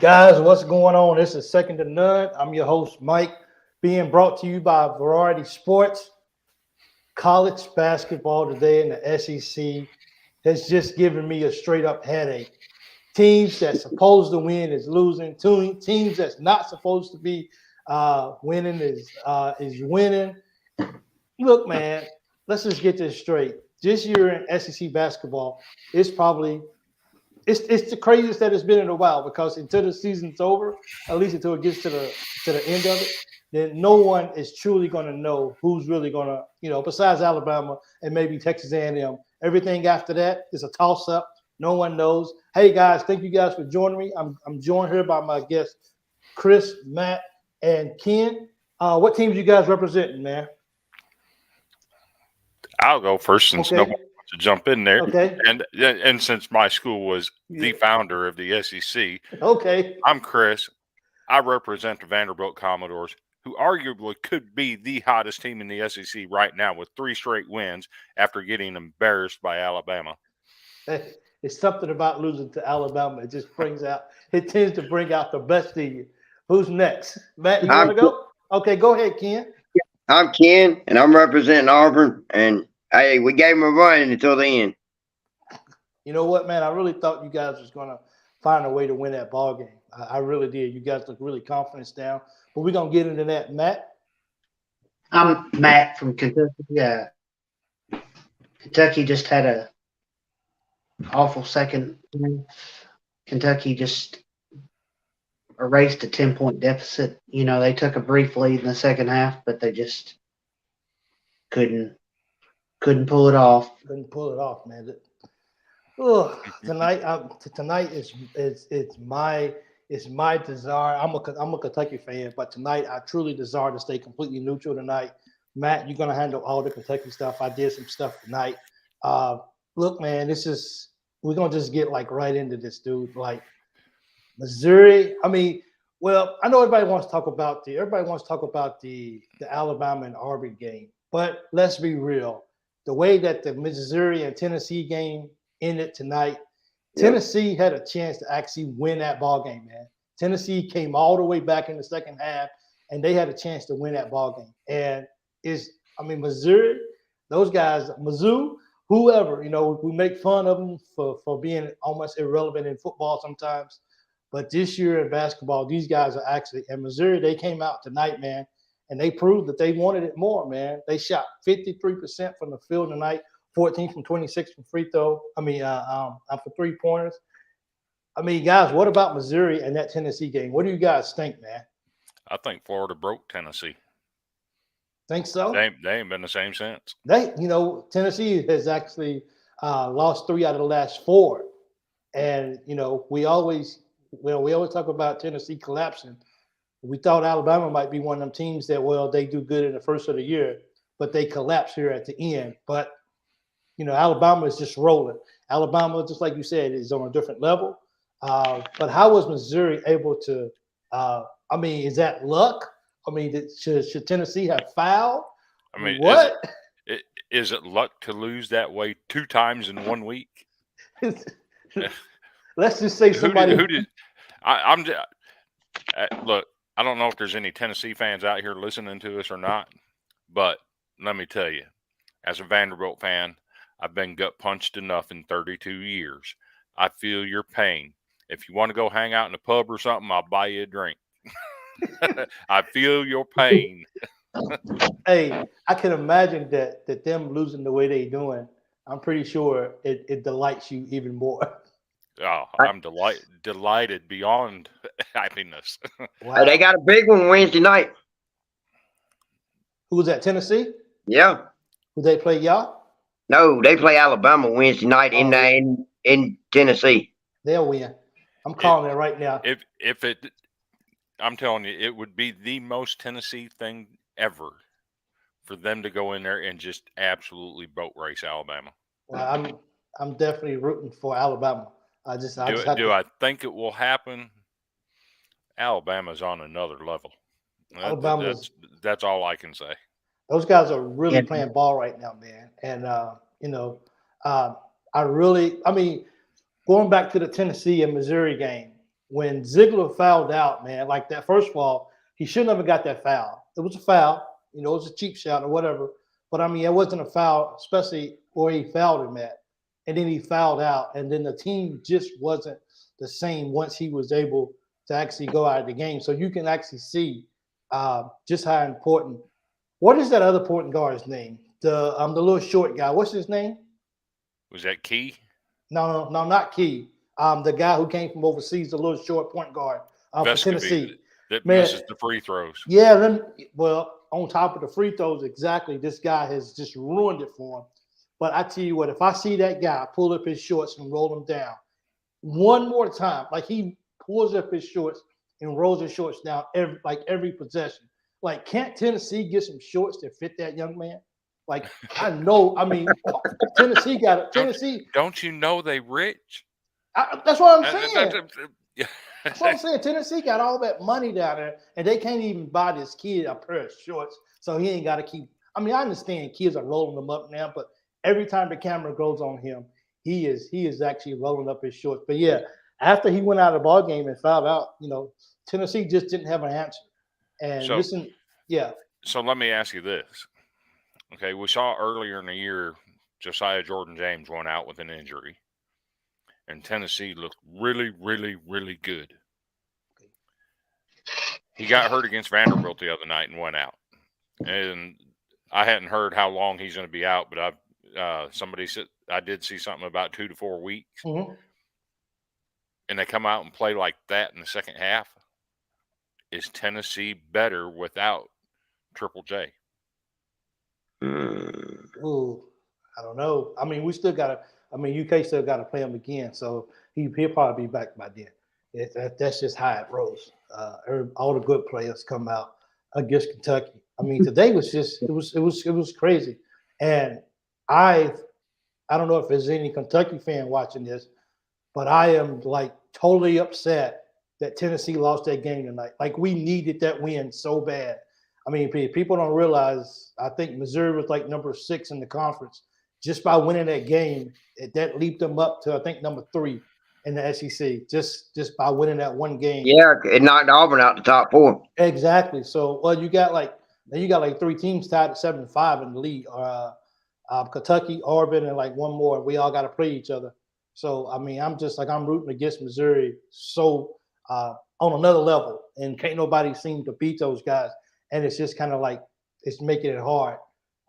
Guys, what's going on? This is Second to None. I'm your host, Mike, being brought to you by Variety Sports. College basketball today in the SEC has just given me a straight up headache. Teams that's supposed to win is losing. Teams that's not supposed to be winning is winning. Look, man, let's just get this straight. This year in SEC basketball, it's probably it's the craziest that it's been in a while because until the season's over, at least until it gets to the end of it, then no one is truly going to know who's really going to, besides Alabama and maybe Texas A&M. Everything after that is a toss up. No one knows. Hey guys, thank you guys for joining me. I'm joined here by my guests, Chris, Matt, and Ken. What teams you guys representing, man? I'll go first since nobody wants to jump in there. Okay. And since my school was the founder of the SEC, okay. I'm Chris. I represent the Vanderbilt Commodores, who arguably could be the hottest team in the SEC right now with 3 straight wins after getting embarrassed by Alabama. It's something about losing to Alabama. It just it tends to bring out the best in you. Who's next? Matt, you want to go? Okay, go ahead, Ken. I'm Ken, and I'm representing Auburn, and hey, we gave them a run until the end. You know what, man? I really thought you guys was going to find a way to win that ball game. I really did. You guys look really confident down. But we're going to get into that. Matt? I'm Matt from Kentucky. Yeah. Kentucky just had a awful second. Kentucky just erased a 10-point deficit. They took a brief lead in the second half, but they just couldn't pull it off. Couldn't pull it off, man. Tonight is my desire. I'm a Kentucky fan, but tonight I truly desire to stay completely neutral tonight. Matt, you're gonna handle all the Kentucky stuff. I did some stuff tonight. Look, man, we're gonna just get right into this, dude. Like Missouri. I mean, well, I know everybody wants to talk about the Alabama and Auburn game, but let's be real. The way that the Missouri and Tennessee game ended tonight, Tennessee had a chance to actually win that ball game, man. Tennessee came all the way back in the second half, and they had a chance to win that ball game. And Missouri, those guys, Mizzou, whoever, we make fun of them for being almost irrelevant in football sometimes. But this year in basketball, these guys are actually – and Missouri, they came out tonight, man, and they proved that they wanted it more, man. They shot 53% from the field tonight, 14 from 26 from free throw. For three-pointers. Guys, what about Missouri and that Tennessee game? What do you guys think, man? I think Florida broke Tennessee. Think so? They ain't been the same since. Tennessee has actually lost 3 out of the last 4. And, we always talk about Tennessee collapsing. We thought Alabama might be one of them teams that, they do good in the first of the year, but they collapse here at the end. But, Alabama is just rolling. Alabama, just like you said, is on a different level. But how was Missouri able to is that luck? Should Tennessee have fouled? What? Is it luck to lose that way 2 times in 1 week? Let's just say somebody who did look, I don't know if there's any Tennessee fans out here listening to us or not, but let me tell you, as a Vanderbilt fan, I've been gut punched enough in 32 years. I feel your pain. If you want to go hang out in the pub or something, I'll buy you a drink. I feel your pain. Hey, I can imagine that them losing the way they doing, I'm pretty sure it delights you even more. Oh, I'm delighted beyond happiness. Wow. They got a big one Wednesday night. Who was that, Tennessee? Yeah. Who they play, y'all? No, they play Alabama Wednesday night in Tennessee. They'll win. I'm calling it right now. I'm telling you, it would be the most Tennessee thing ever for them to go in there and just absolutely boat race Alabama. Well, I'm definitely rooting for Alabama. Do I think it will happen? Alabama's on another level. That's all I can say. Those guys are really playing ball right now, man. And going back to the Tennessee and Missouri game, when Ziegler fouled out, man, like that. First of all, he shouldn't have got that foul. It was a foul, it was a cheap shot or whatever. But I mean, it wasn't a foul, especially where he fouled him at. And then he fouled out, and then the team just wasn't the same once he was able to actually go out of the game. So you can actually see just how important. What is that other point guard's name? The little short guy. What's his name? Was that Key? No, not Key. The guy who came from overseas, the little short point guard for Tennessee. That misses the free throws. Yeah, on top of the free throws, exactly. This guy has just ruined it for him. But I tell you what, if I see that guy pull up his shorts and roll them down one more time, like he pulls up his shorts and rolls his shorts down every possession. Like, can't Tennessee get some shorts that fit that young man? Like, I know. I mean, Tennessee got it. Tennessee. Don't you know they rich? That's what I'm saying. That's what I'm saying. Tennessee got all that money down there, and they can't even buy this kid a pair of shorts, so he ain't got to keep. I mean, I understand kids are rolling them up now, but every time the camera goes on him, he is actually rolling up his shorts. But yeah, after he went out of the ball game and fouled out, Tennessee just didn't have an answer. And So let me ask you this. Okay, we saw earlier in the year Josiah Jordan James went out with an injury, and Tennessee looked really, really, really good. He got hurt against Vanderbilt the other night and went out. And I hadn't heard how long he's going to be out, but somebody said I did see something about 2 to 4 weeks. Mm-hmm. And they come out and play like that in the second half. Is Tennessee better without Triple J? Ooh, I don't know. I mean, UK still got to play him again, so he'll probably be back by then. That's just how it rolls. All the good players come out against Kentucky. I mean, today was just it was crazy, and I don't know if there's any Kentucky fan watching this, but I am like totally upset that Tennessee lost that game tonight. Like, we needed that win so bad. I mean, people don't realize, I think Missouri was like number 6 in the conference. Just by winning that game, that leaped them up to, I think, number 3 in the SEC, just by winning that one game. Yeah, it knocked Auburn out the top 4. Exactly. So, well, you got like 3 teams tied at 7-5 in the league. Kentucky, Auburn, and like one more. We all got to play each other. So, I mean, I'm rooting against Missouri so on another level, and can't nobody seem to beat those guys. And it's just kind of like it's making it hard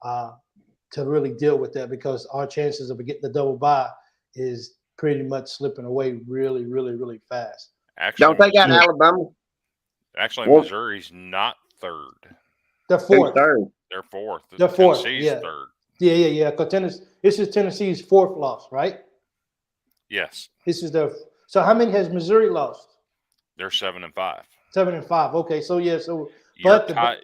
to really deal with that, because our chances of getting the double bye is pretty much slipping away really, really, really fast. Actually, don't they got Alabama? Actually, Missouri's not 3rd. They're 4th. They're 4th. They're 4th. Tennessee's yeah. 3rd. Yeah. Because this is Tennessee's 4th loss, right? Yes. This is so how many has Missouri lost? They're 7-5. 7-5. Okay, so yeah, so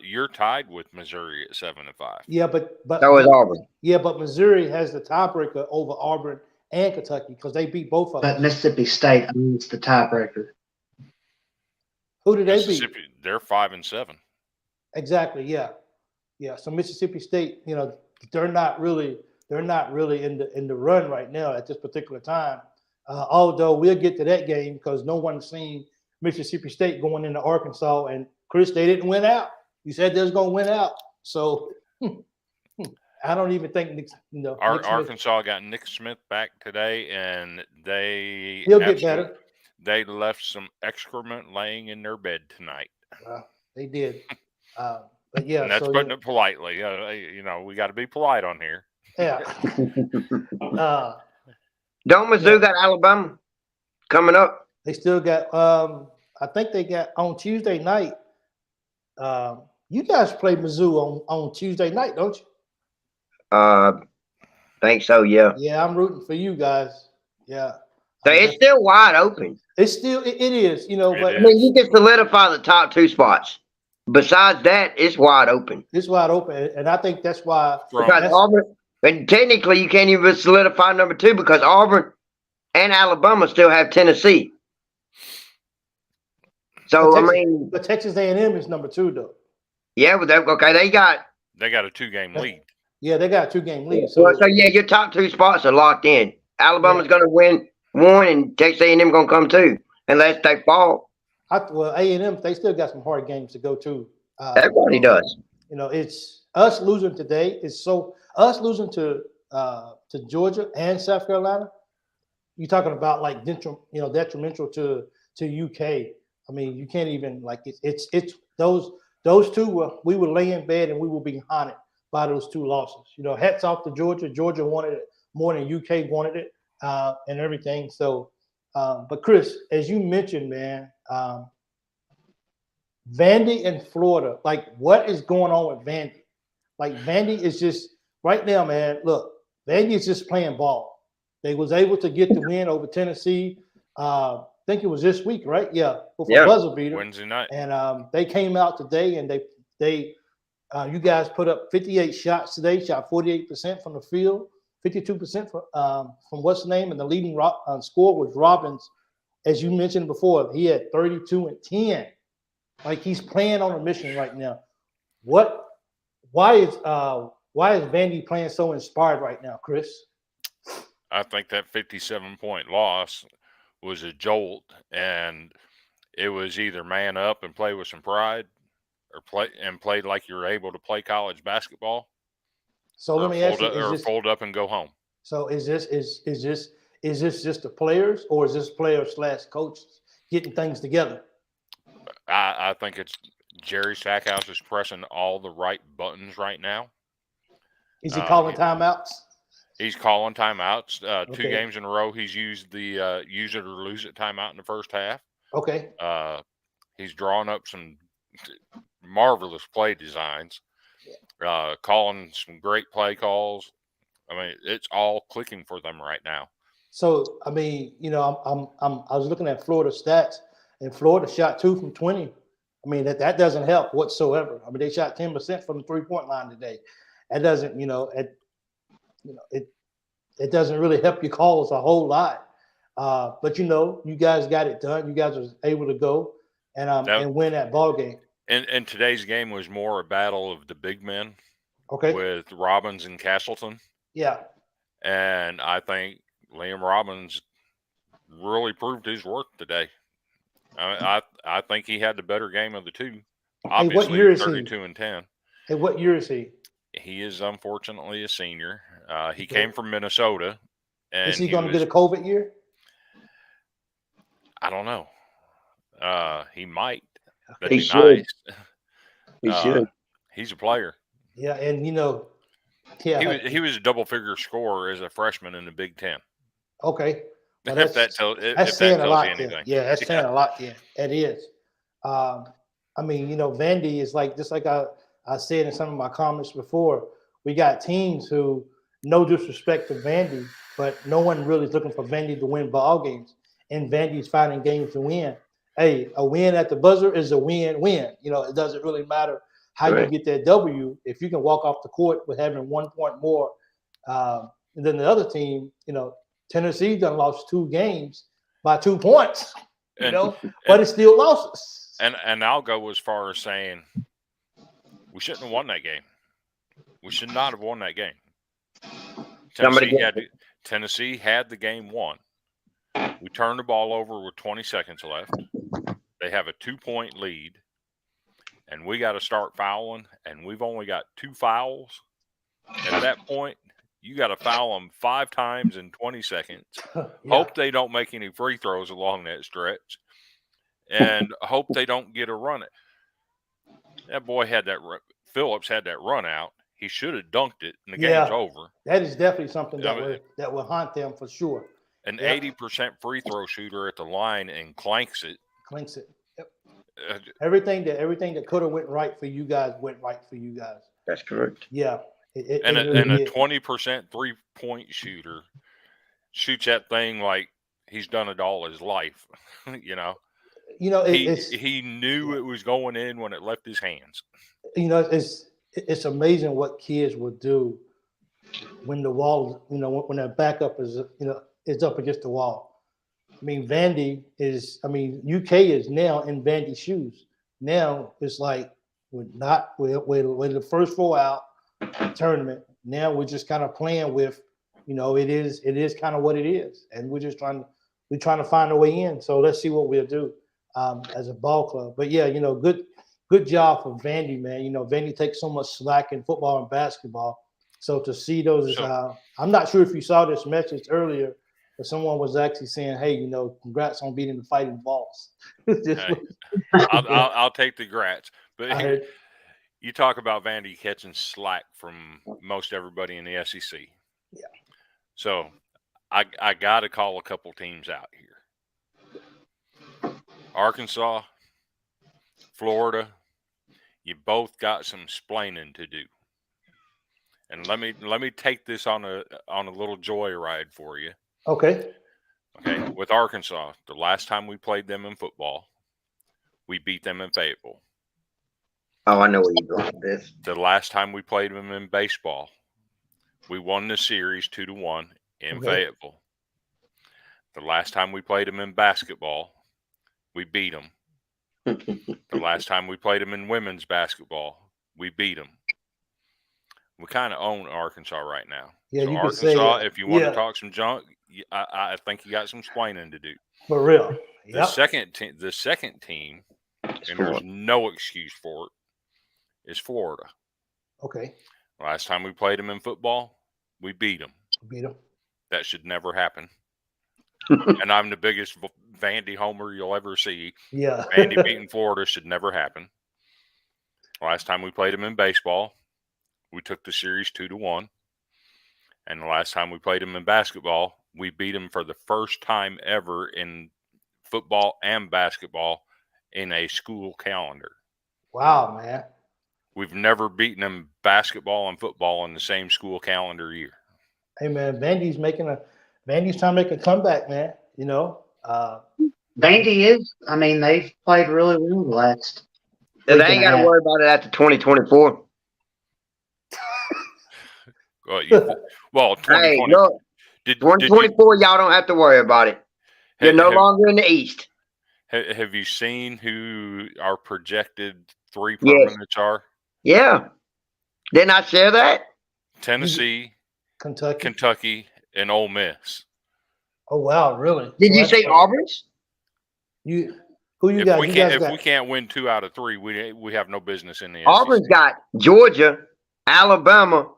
you're tied with Missouri at 7-5. Yeah, but so is Auburn. Yeah, but Missouri has the tiebreaker over Auburn and Kentucky because they beat both of them. But Mississippi State owns the tiebreaker. Who did they beat? They're 5-7. Exactly. Yeah. So Mississippi State, they're not really in the run right now at this particular time. Although we'll get to that game because no one's seen Mississippi State going into Arkansas, and Chris, they didn't win out. You said they was going to win out, so I don't even think Arkansas got Nick Smith back today, and he'll get better. They left some excrement laying in their bed tonight. They did, but yeah, and that's putting it politely. We got to be polite on here. Yeah. Don't Mizzou got Alabama coming up? They still got. I think they got on Tuesday night. You guys play Mizzou on Tuesday night, don't you? Think so. Yeah. Yeah, I'm rooting for you guys. Yeah. So it's still wide open. It is. But I mean, you can solidify the top 2 spots. Besides that, it's wide open. It's wide open, and I think that's why. Because Auburn, and technically, you can't even solidify number 2 because Auburn and Alabama still have Tennessee. So but Texas A&M is number 2 though. Yeah, but they got a 2-game lead. Yeah, they got a 2-game lead. So yeah, your top 2 spots are locked in. Alabama's going to win 1, and Texas A&M going to come 2. unless they fall. Well, A&M, they still got some hard games to go to. Everybody does. It's us losing today. Us losing to Georgia and South Carolina. You're talking about like detrimental to UK. I mean, you can't even it's those two. We will lay in bed and we will be haunted by those two losses. Hats off to Georgia. Georgia wanted it more than UK wanted it, and everything. So, but Chris, as you mentioned, man. Vandy and Florida, like what is going on with Vandy? Like Vandy is just right now, man. Look, Vandy is just playing ball. They was able to get the win over Tennessee. I think it was this week, right? Yeah, before buzzer beater Wednesday night. And they came out today and you guys put up 58 shots today. Shot 48% from the field, 52% from what's the name, and the leading score was Robbins, as you mentioned before. He had 32 and 10. Like he's playing on a mission right now. Why is Vandy playing so inspired right now, Chris? I think that 57-point loss was a jolt, and it was either man up and play with some pride, or play like you're able to play college basketball. So let me ask you: fold up and go home. So is this just the players, or is this players/coaches getting things together? I think it's Jerry Stackhouse is pressing all the right buttons right now. Is he calling timeouts? He's calling timeouts. Okay. 2 games in a row, he's used the use it or lose it timeout in the first half. Okay. He's drawing up some marvelous play designs, calling some great play calls. I mean, it's all clicking for them right now. So I mean, I was looking at Florida stats. And Florida shot 2 from 20. I mean, that doesn't help whatsoever. I mean, they shot 10% from the 3-point line today. That doesn't, it doesn't really help your cause a whole lot. But you guys got it done. You guys was able to go and win that ball game. And today's game was more a battle of the big men. Okay. With Robbins and Castleton. Yeah. And I think Liam Robbins really proved his worth today. I think he had the better game of the two. Obviously, what year is 32 and 10. Hey, what year is he? He is unfortunately a senior. He came from Minnesota. And is he going to get a COVID year? I don't know. He might. That'd he be should. Nice. He should. He's a player. Yeah, and he was a double-figure scorer as a freshman in the Big Ten. Okay. Well, if that tells you anything. Yeah, that's saying a lot. Yeah, it is. I mean, Vandy is just like I said in some of my comments before. We got teams who, no disrespect to Vandy, but no one really is looking for Vandy to win ball games, and Vandy's finding games to win. Hey, a win at the buzzer is a win-win. It doesn't really matter how you get that W if you can walk off the court with having 1 point more than the other team. Tennessee done lost 2 games by 2 points, but it's still losses. And I'll go as far as saying we shouldn't have won that game. We should not have won that game. Tennessee had the game won. We turned the ball over with 20 seconds left. They have a 2-point lead, and we got to start fouling, and we've only got 2 fouls. At that point, you got to foul them 5 times in 20 seconds. Yeah. Hope they don't make any free throws along that stretch, and hope they don't get a run. That boy had that. Phillips had that run out. He should have dunked it, and the game's over. That is definitely something that will haunt them for sure. An 80% free throw shooter at the line and clanks it. Yep. Everything that could have went right for you guys went right for you guys. That's correct. Yeah. And a 20% 3-point shooter shoots that thing like he's done it all his life. He knew it was going in when it left his hands. It's amazing what kids will do when the wall, when their backup is up against the wall. I mean, UK is now in Vandy's shoes. Now it's like we're the first 4 out tournament. Now we're just kind of playing with, it is kind of what it is, and we're we're trying to find a way in. So let's see what we'll do as a ball club. But yeah, good job for Vandy, man. Vandy takes so much slack in football and basketball. So to see those is, I'm not sure if you saw this message earlier, but someone was actually saying, hey, congrats on beating the Fighting Balls. I'll take the grats. But you talk about Vandy catching slack from most everybody in the SEC. Yeah. So I got to call a couple teams out here. Arkansas, Florida, you both got some splaining to do. And let me take this on a little joyride for you. Okay. Okay. With Arkansas, the last time we played them in football, we beat them in Fayetteville. Oh, I know where you're going with this. The last time we played them in baseball, we won the series 2-1 in Fayetteville. The last time we played them in basketball, we beat them. The last time we played them in women's basketball, we beat them. We kind of own Arkansas right now. Yeah, so you Arkansas, could say that. if you want to talk some junk, I think you got some splaining to do. For real. The Yep. second team, and there's no excuse for it, is Florida. Okay. Last time we played them in football, we beat them. Beat them. That should never happen. And I'm the biggest Vandy homer you'll ever see. Yeah. Vandy beating Florida should never happen. Last time we played them in baseball, we took the series 2-1. And the last time we played them in basketball, we beat them for the first time ever in football and basketball in a school calendar. Wow, man. We've never beaten them basketball and football in the same school calendar year. Hey, man, Vandy's trying to make a comeback, man. Vandy is. I mean, they've played really well the last. They ain't got to worry about it after 2024. Well, 2020. Hey, look, 2024, y'all don't have to worry about it. You're no longer in the East. Have you seen who our projected 3 permanents are? Yeah. Didn't I share that? Tennessee, Kentucky, and Ole Miss. Oh, wow, really? Did you say Auburn's? Who you got? If we can't win 2 out of 3, we have no business in the Auburn's SEC. got Georgia, Alabama,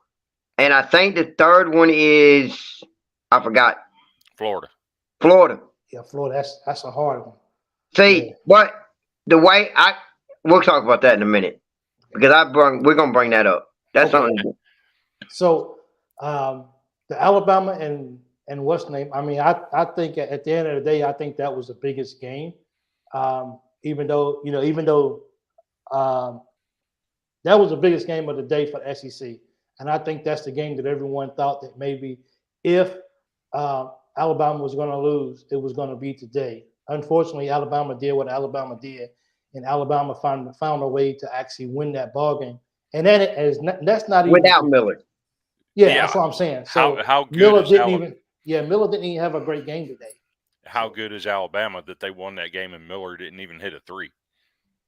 and I think the third one is, I forgot. Florida. Yeah, Florida. That's a hard one. See, but the way we'll talk about that in a minute because we're gonna bring that up. That's something. So, the Alabama and what's the name? I mean, I think at the end of the day, I think that was the biggest game. Even though that was the biggest game of the day for the SEC, and I think that's the game that everyone thought that maybe if Alabama was going to lose, it was going to be today. Unfortunately, Alabama did what Alabama did, and Alabama found a way to actually win that ball game. And then that's not even Without Miller. Yeah, that's what I'm saying. So how good Miller is Miller didn't even have a great game today. How good is Alabama that they won that game and Miller didn't even hit a 3?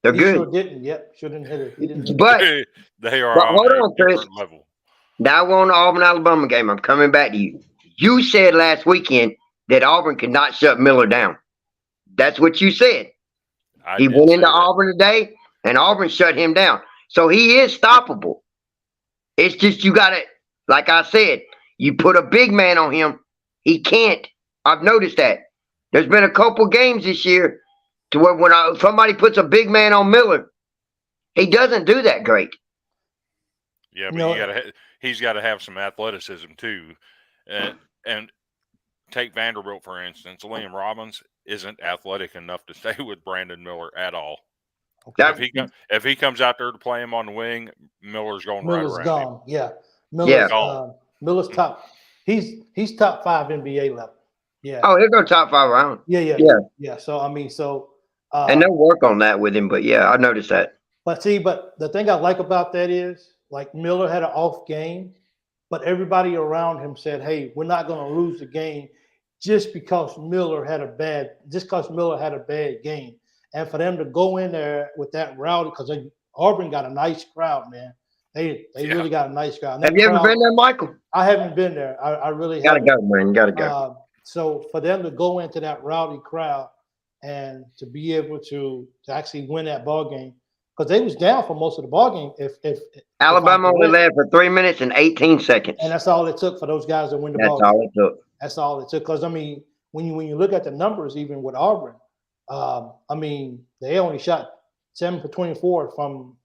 They're He good. Sure didn't. Yep, sure didn't hit it. He didn't hit it. But they are hold on on, a different Chris. level. Now we're on the Auburn Alabama game. I'm coming back to you. You said last weekend that Auburn could not shut Miller down. That's what you said. He went into Auburn today, and Auburn shut him down. So he is stoppable. It's just you got to, like I said, you put a big man on him, he can't. I've noticed that. There's been a couple games this year to where when somebody puts a big man on Miller, he doesn't do that great. Yeah, but he's got to have some athleticism too. And take Vanderbilt, for instance. Liam Robbins isn't athletic enough to stay with Brandon Miller at all. Okay. If he comes out there to play him on the wing, Miller's going right around gone. him. Yeah. Miller's top. He's top 5 NBA level. Yeah. Oh, he'll go top 5 round. Yeah. So I mean, and they'll work on that with him. But yeah, I noticed that. But the thing I like about that is, like, Miller had an off game, but everybody around him said, "Hey, we're not going to lose the game just because Miller had a bad game." And for them to go in there with that rowdy, because Auburn got a nice crowd, man. They really got a nice crowd. Have you ever been there, Michael? I haven't been there. I really gotta haven't. go, man. You gotta go. So for them to go into that rowdy crowd and to be able to actually win that ball game, because they was down for most of the ball game. If Alabama only led for 3 minutes and 18 seconds. and that's all it took for those guys to win the ball That's all game. it took. That's all it took. Because I mean, when you look at the numbers, even with Auburn, I mean, they only shot 7 for 24 from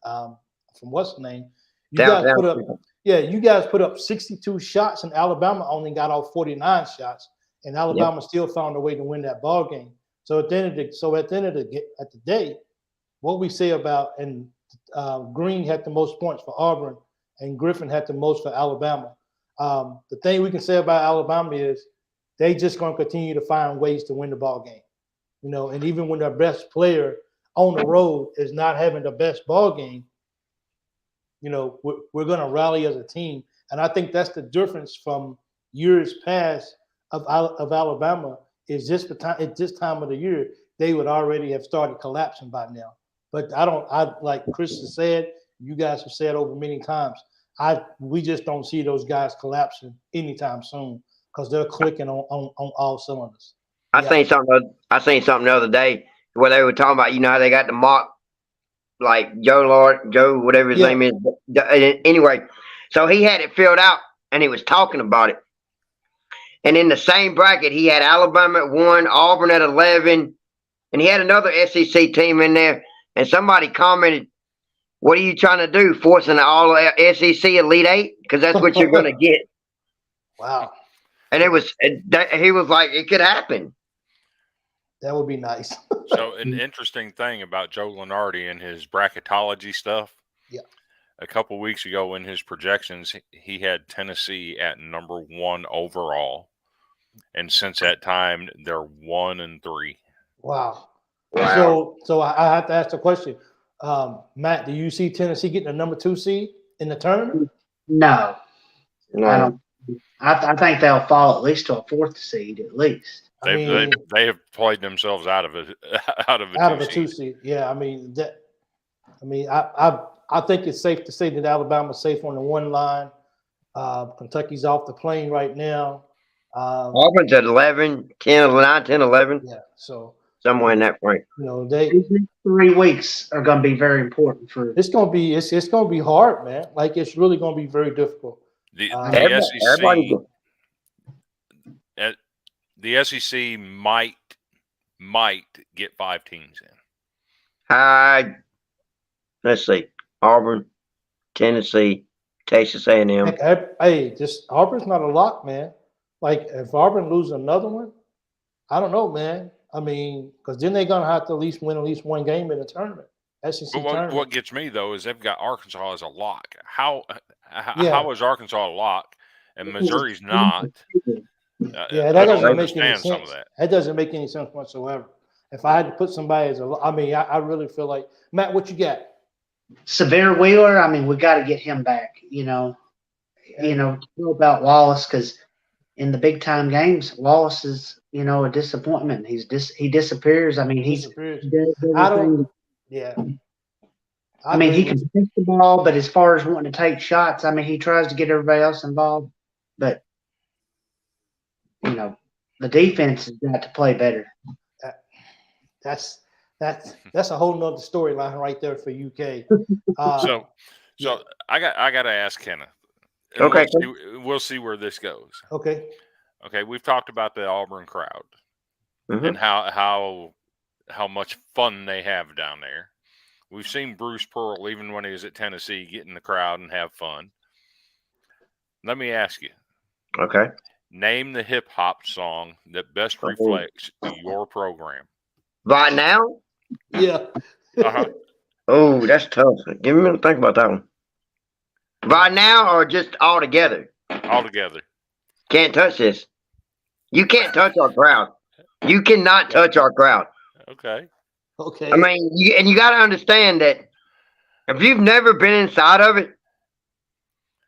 what's the name? You guys put up, you guys put up 62 shots, and Alabama only got off 49 shots, and Alabama still found a way to win that ball game. So at the end of the day, what we say about and Green had the most points for Auburn, and Griffin had the most for Alabama. The thing we can say about Alabama is they just going to continue to find ways to win the ball game, you know. And even when their best player on the road is not having the best ball game, you know, we're going to rally as a team. And I think that's the difference from years past of Alabama. Is just at this time of the year they would already have started collapsing by now. But I like Chris has said, you guys have said over many times, we just don't see those guys collapsing anytime soon because they're clicking on all cylinders. I seen something the other day where they were talking about, you know, how they got the mock, like Joe, whatever his name is. Anyway, so he had it filled out and he was talking about it. And in the same bracket, he had Alabama at 1, Auburn at 11, and he had another SEC team in there. And somebody commented, "What are you trying to do? Forcing the all SEC Elite 8? Because that's what you're going to get." Wow. And he was like, it could happen. That would be nice. So an interesting thing about Joe Lunardi and his bracketology stuff. Yeah. A couple weeks ago in his projections, he had Tennessee at number 1 overall. And since that time, they're 1-3. Wow. So I have to ask the question, Matt. Do you see Tennessee getting a number 2 seed in the tournament? No, I don't. I think they'll fall at least to a 4th seed at least. They have played themselves out of it out of a 2 seed. Yeah, I mean I think it's safe to say that Alabama's safe on the 1 line. Kentucky's off the plane right now. Auburn's at 11, 10, 9, 10, 11. Yeah, so somewhere in that frame. You know, these next 3 weeks are going to be very important for. It's going to be hard, man. Like it's really going to be very difficult. The SEC might get 5 teams in. Let's see: Auburn, Tennessee, Texas A&M. Hey, just Auburn's not a lock, man. Like if Auburn loses another one, I don't know, man. I mean, because then they're gonna have to win at least 1 game in the tournament. SEC tournament. What gets me though is they've got Arkansas as a lock. How is Arkansas a lock and Missouri's not? That doesn't make any sense. That doesn't make any sense whatsoever. If I had to put somebody as I really feel like Matt. What you got? Severe Wheeler. I mean, we got to get him back. You know about Wallace because in the big time games, Wallace is a disappointment. He disappears. I mean, he can pitch the ball, but as far as wanting to take shots, I mean, he tries to get everybody else involved, but the defense has got to play better. That's a whole nother storyline right there for UK. So I got to ask Kenneth. Okay, we'll see where this goes. Okay, we've talked about the Auburn crowd and how much fun they have down there. We've seen Bruce Pearl, even when he was at Tennessee, get in the crowd and have fun. Let me ask you. Okay. Name the hip hop song that best reflects your program. Right now? Yeah. Oh, that's tough. Give me a minute to think about that one. Right now or just all together? All together. Can't touch this. You can't touch our crowd. You cannot touch our crowd. Okay. I mean, you got to understand that if you've never been inside of it,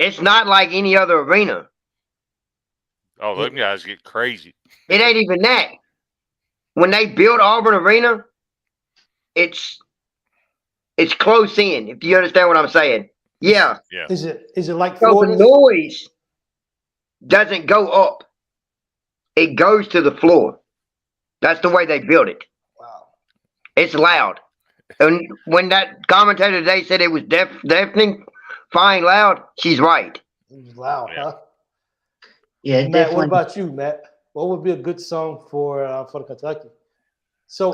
it's not like any other arena. Oh, those guys get crazy. It ain't even that. When they built Auburn Arena, it's close in, if you understand what I'm saying. Yeah. Is it like so the noise doesn't go up. it goes to the floor. That's the way they built it. Wow. It's loud. And when that commentator today said it was deafening, fine loud, she's right. It was loud, Yeah. huh? Yeah, Matt, definitely. what about you, Matt? What would be a good song for the Kentucky? So,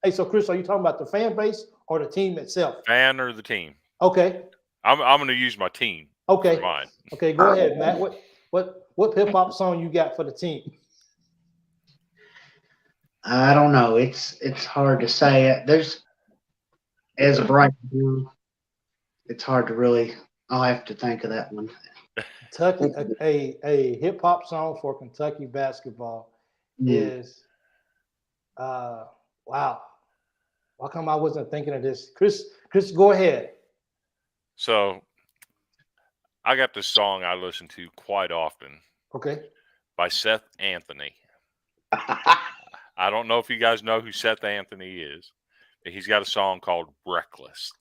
hey, so Chris, are you talking about the fan base or the team itself? Fan or the team? Okay. I'm going to use my team. Okay. For mine. Okay, go ahead, Matt. What hip hop song you got for the team? I don't know. It's hard to say. There's as of right now, it's hard to really. I'll have to think of that one. Kentucky, a hip hop song for Kentucky basketball is wow. Why come I wasn't thinking of this? Chris, go ahead. So I got this song I listen to quite often. Okay. By Seth Anthony. I don't know if you guys know who Seth Anthony is. But he's got a song called Reckless.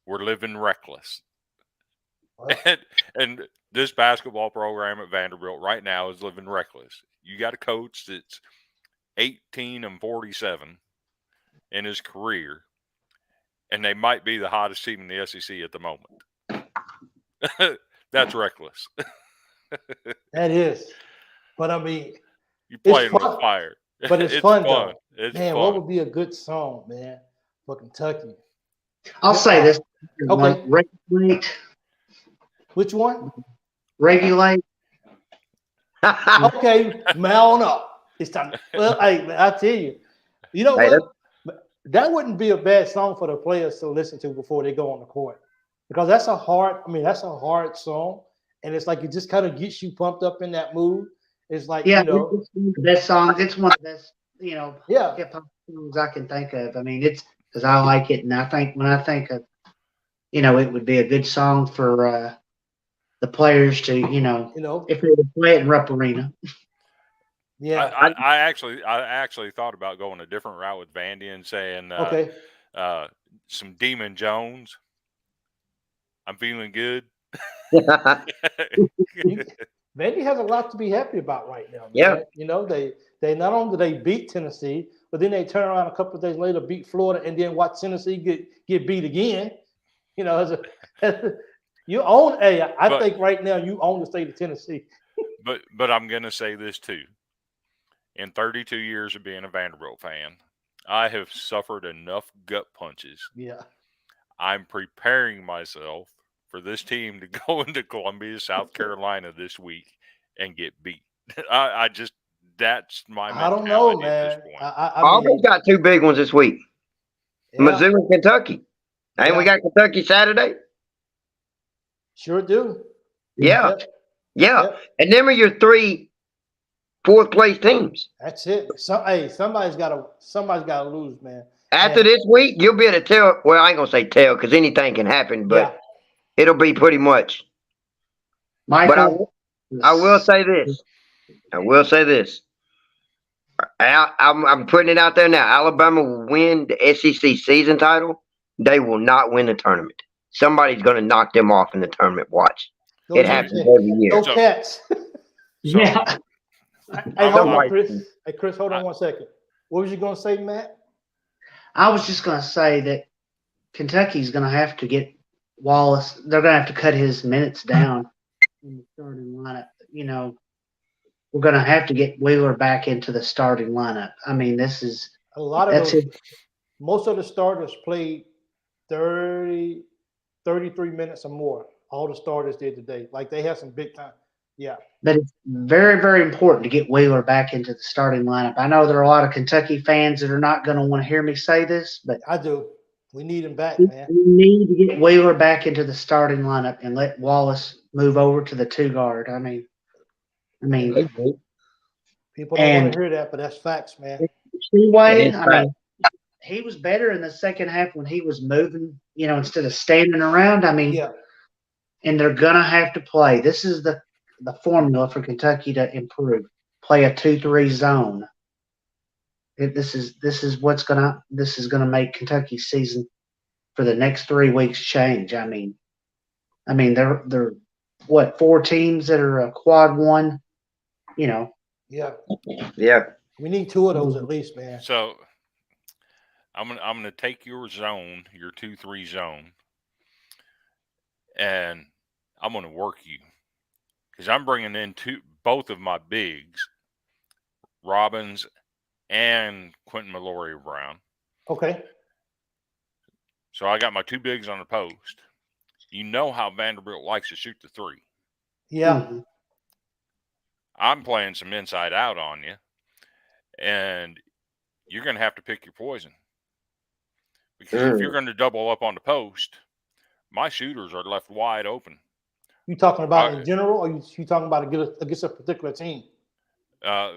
We're living reckless. Wow. And this basketball program at Vanderbilt right now is living reckless. You got a coach that's 18-47 in his career, and they might be the hottest team in the SEC at the moment. That's reckless. That is. But I mean, you playing with fire. But it's fun though. It's man, fun. What would be a good song, man, for Kentucky? I'll say this. Okay. Regulate. Which one? Regulate. Okay, mount up. It's time. Well, hey, I tell you, you know what? That wouldn't be a bad song for the players to listen to before they go on the court, because that's a hard song, and it's like it just kind of gets you pumped up in that mood. It's like, yeah, you know, it's one of the best songs. It's one of the best, yeah, hip hop songs I can think of. I mean, it's because I like it, and I think when I think of, it would be a good song for the players to, if they would play it in Rupp Arena. Yeah, I actually thought about going a different route with Vandy and saying, some Demon Jones. I'm feeling good. Vandy has a lot to be happy about right now. Man. Yeah, they not only did they beat Tennessee, but then they turn around a couple of days later, beat Florida, and then watch Tennessee get beat again. You own. I think right now you own the state of Tennessee. but I'm gonna say this too. In 32 years of being a Vanderbilt fan, I have suffered enough gut punches. Yeah. I'm preparing myself for this team to go into Columbia, South Carolina this week and get beat. That's my mentality. I don't know, man. At this point. Auburn's got two big ones this week. Yeah. Mizzou and Kentucky. Ain't we got Kentucky Saturday? Sure do. Yeah. And them are your three fourth place teams. That's it. Somebody's got to lose, man. After this week, you'll be able to tell. Well, I ain't gonna say tell because anything can happen, but it'll be pretty much. Michael, but I will say this. I'm putting it out there now. Alabama will win the SEC season title. They will not win the tournament. Somebody's going to knock them off in the tournament. Watch. It happens every year. Those cats. Yeah. Hey, hold on, Chris. Hey, Chris, hold on 1 second. What was you going to say, Matt? I was just going to say that Kentucky's going to have to get Wallace. They're going to have to cut his minutes down in the starting lineup. We're going to have to get Wheeler back into the starting lineup. I mean, this is a lot of those. Most of the starters played 30, 33 minutes or more. All the starters did today. Like, they had some big time. Yeah. But it's very, very important to get Wheeler back into the starting lineup. I know there are a lot of Kentucky fans that are not going to want to hear me say this, but I do. We need him back, man. We need to get Wheeler back into the starting lineup and let Wallace move over to the 2-guard. I mean, people don't want to hear that, but that's facts, man. He was better in the second half when he was moving, instead of standing around. And they're gonna have to play. This is the formula for Kentucky to improve. Play a 2-3 zone. This is gonna make Kentucky's season for the next 3 weeks change. I mean, they're what, 4 teams that are a quad one. Yeah. Yeah. We need 2 of those at least, man. So I'm gonna take your zone, your 2-3 zone, and I'm gonna work you because I'm bringing in both of my bigs, Robbins and Quentin Mallory Brown. Okay. So I got my 2 bigs on the post. You know how Vanderbilt likes to shoot the 3. Yeah. Mhm. I'm playing some inside out on you, and you're going to have to pick your poison. Because if you're going to double up on the post, my shooters are left wide open. You talking about in general, or you talking about against a particular team?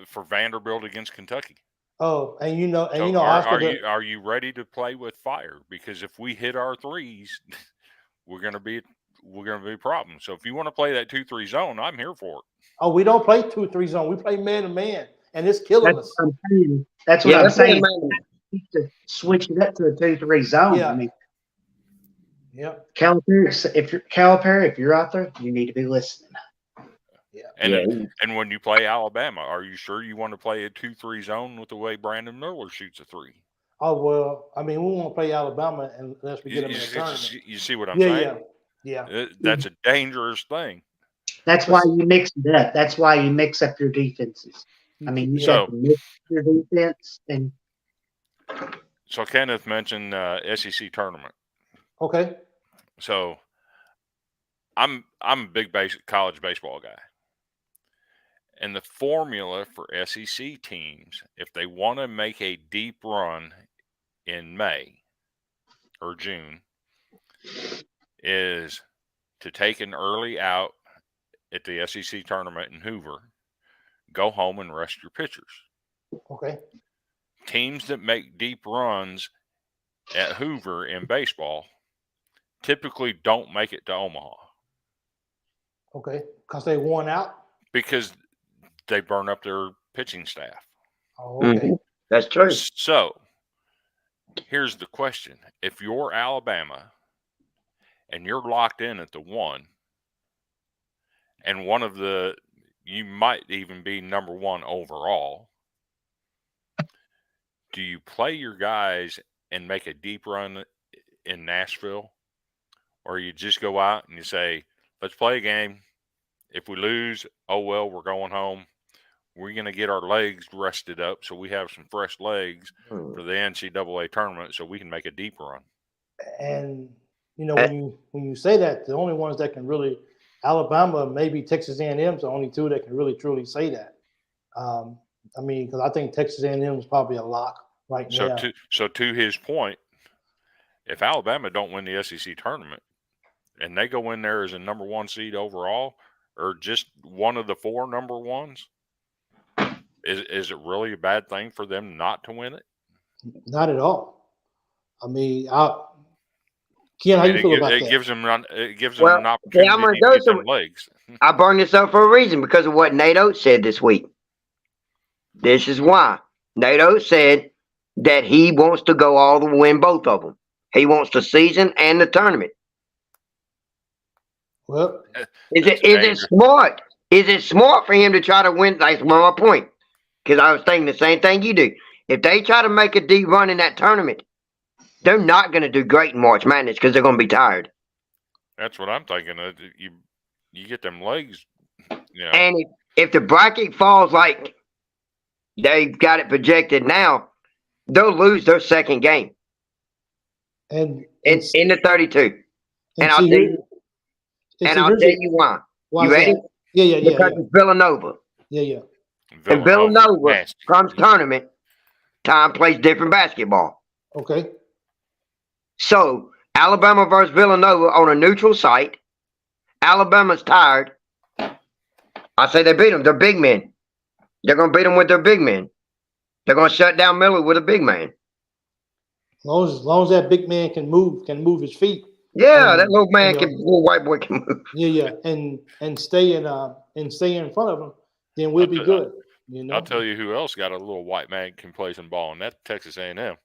For Vanderbilt against Kentucky. Oh, and So Oscar, are you ready to play with fire? Because if we hit our threes, we're gonna be a problem. So if you want to play that 2-3 zone, I'm here for it. Oh, we don't play 2-3 zone. We play man to man, and it's killing us. What I'm saying. That's what I'm saying. To switch it up to a 2-3 zone. Yeah. I mean, yeah. Calipari, if you're out there, you need to be listening. Yeah. And when you play Alabama, are you sure you want to play a 2-3 zone with the way Brandon Miller shoots a 3? Oh well, I mean, we won't play Alabama unless we get them in the tournament. You see what I'm saying? Yeah. That's a dangerous thing. That's why you mix it up. That's why you mix up your defenses. I mean, you have to mix your defense and. So Kenneth mentioned SEC tournament. Okay. So I'm a big college baseball guy. And the formula for SEC teams, if they want to make a deep run in May or June, is to take an early out at the SEC tournament in Hoover, go home and rest your pitchers. Okay. Teams that make deep runs at Hoover in baseball typically don't make it to Omaha. Okay. Because they worn out? Because they burn up their pitching staff. Oh, okay. Mm-hmm. That's true. So here's the question. If you're Alabama and you're locked in at the 1, and you might even be number 1 overall, do you play your guys and make a deep run in Nashville? Or you just go out and you say, let's play a game. If we lose, oh, well, we're going home. We're going to get our legs rested up so we have some fresh legs for the NCAA tournament so we can make a deep run. And, when you say that, the only ones that can really – Alabama, maybe Texas A&M's the only 2 that can really, truly say that. I mean, because I think Texas A&M is probably a lock right now. So to his point, if Alabama don't win the SEC tournament and they go in there as a number 1 seed overall or just one of the 4 number 1s, is it really a bad thing for them not to win it? Not at all. I mean, Ken, how you feel about that? It gives them an opportunity to get some legs. I bring this up for a reason because of what Nate Oates said this week. This is why. Nate Oates said that he wants to go all the way in both of them. He wants the season and the tournament. Well, is it smart? Is it smart for him to try to win? That's my point. Because I was thinking the same thing you do. If they try to make a deep run in that tournament, they're not going to do great in March Madness because they're going to be tired. That's what I'm thinking. You get them legs, And if the bracket falls like they've got it projected now, they'll lose their second game. And in the 32. And I'll tell you why. You ready? Yeah. Because it's Villanova. Yeah. And Villanova comes tournament, time plays different basketball. Okay. So Alabama versus Villanova on a neutral site. Alabama's tired. I say they beat them. They're big men. They're going to beat them with their big men. They're going to shut down Miller with a big man. As long as that big man can move his feet. Yeah, that little man little white boy can move. Yeah, and stay in front of him, then we'll be good. I'll tell you who else got a little white man can play some ball, and that's Texas A&M.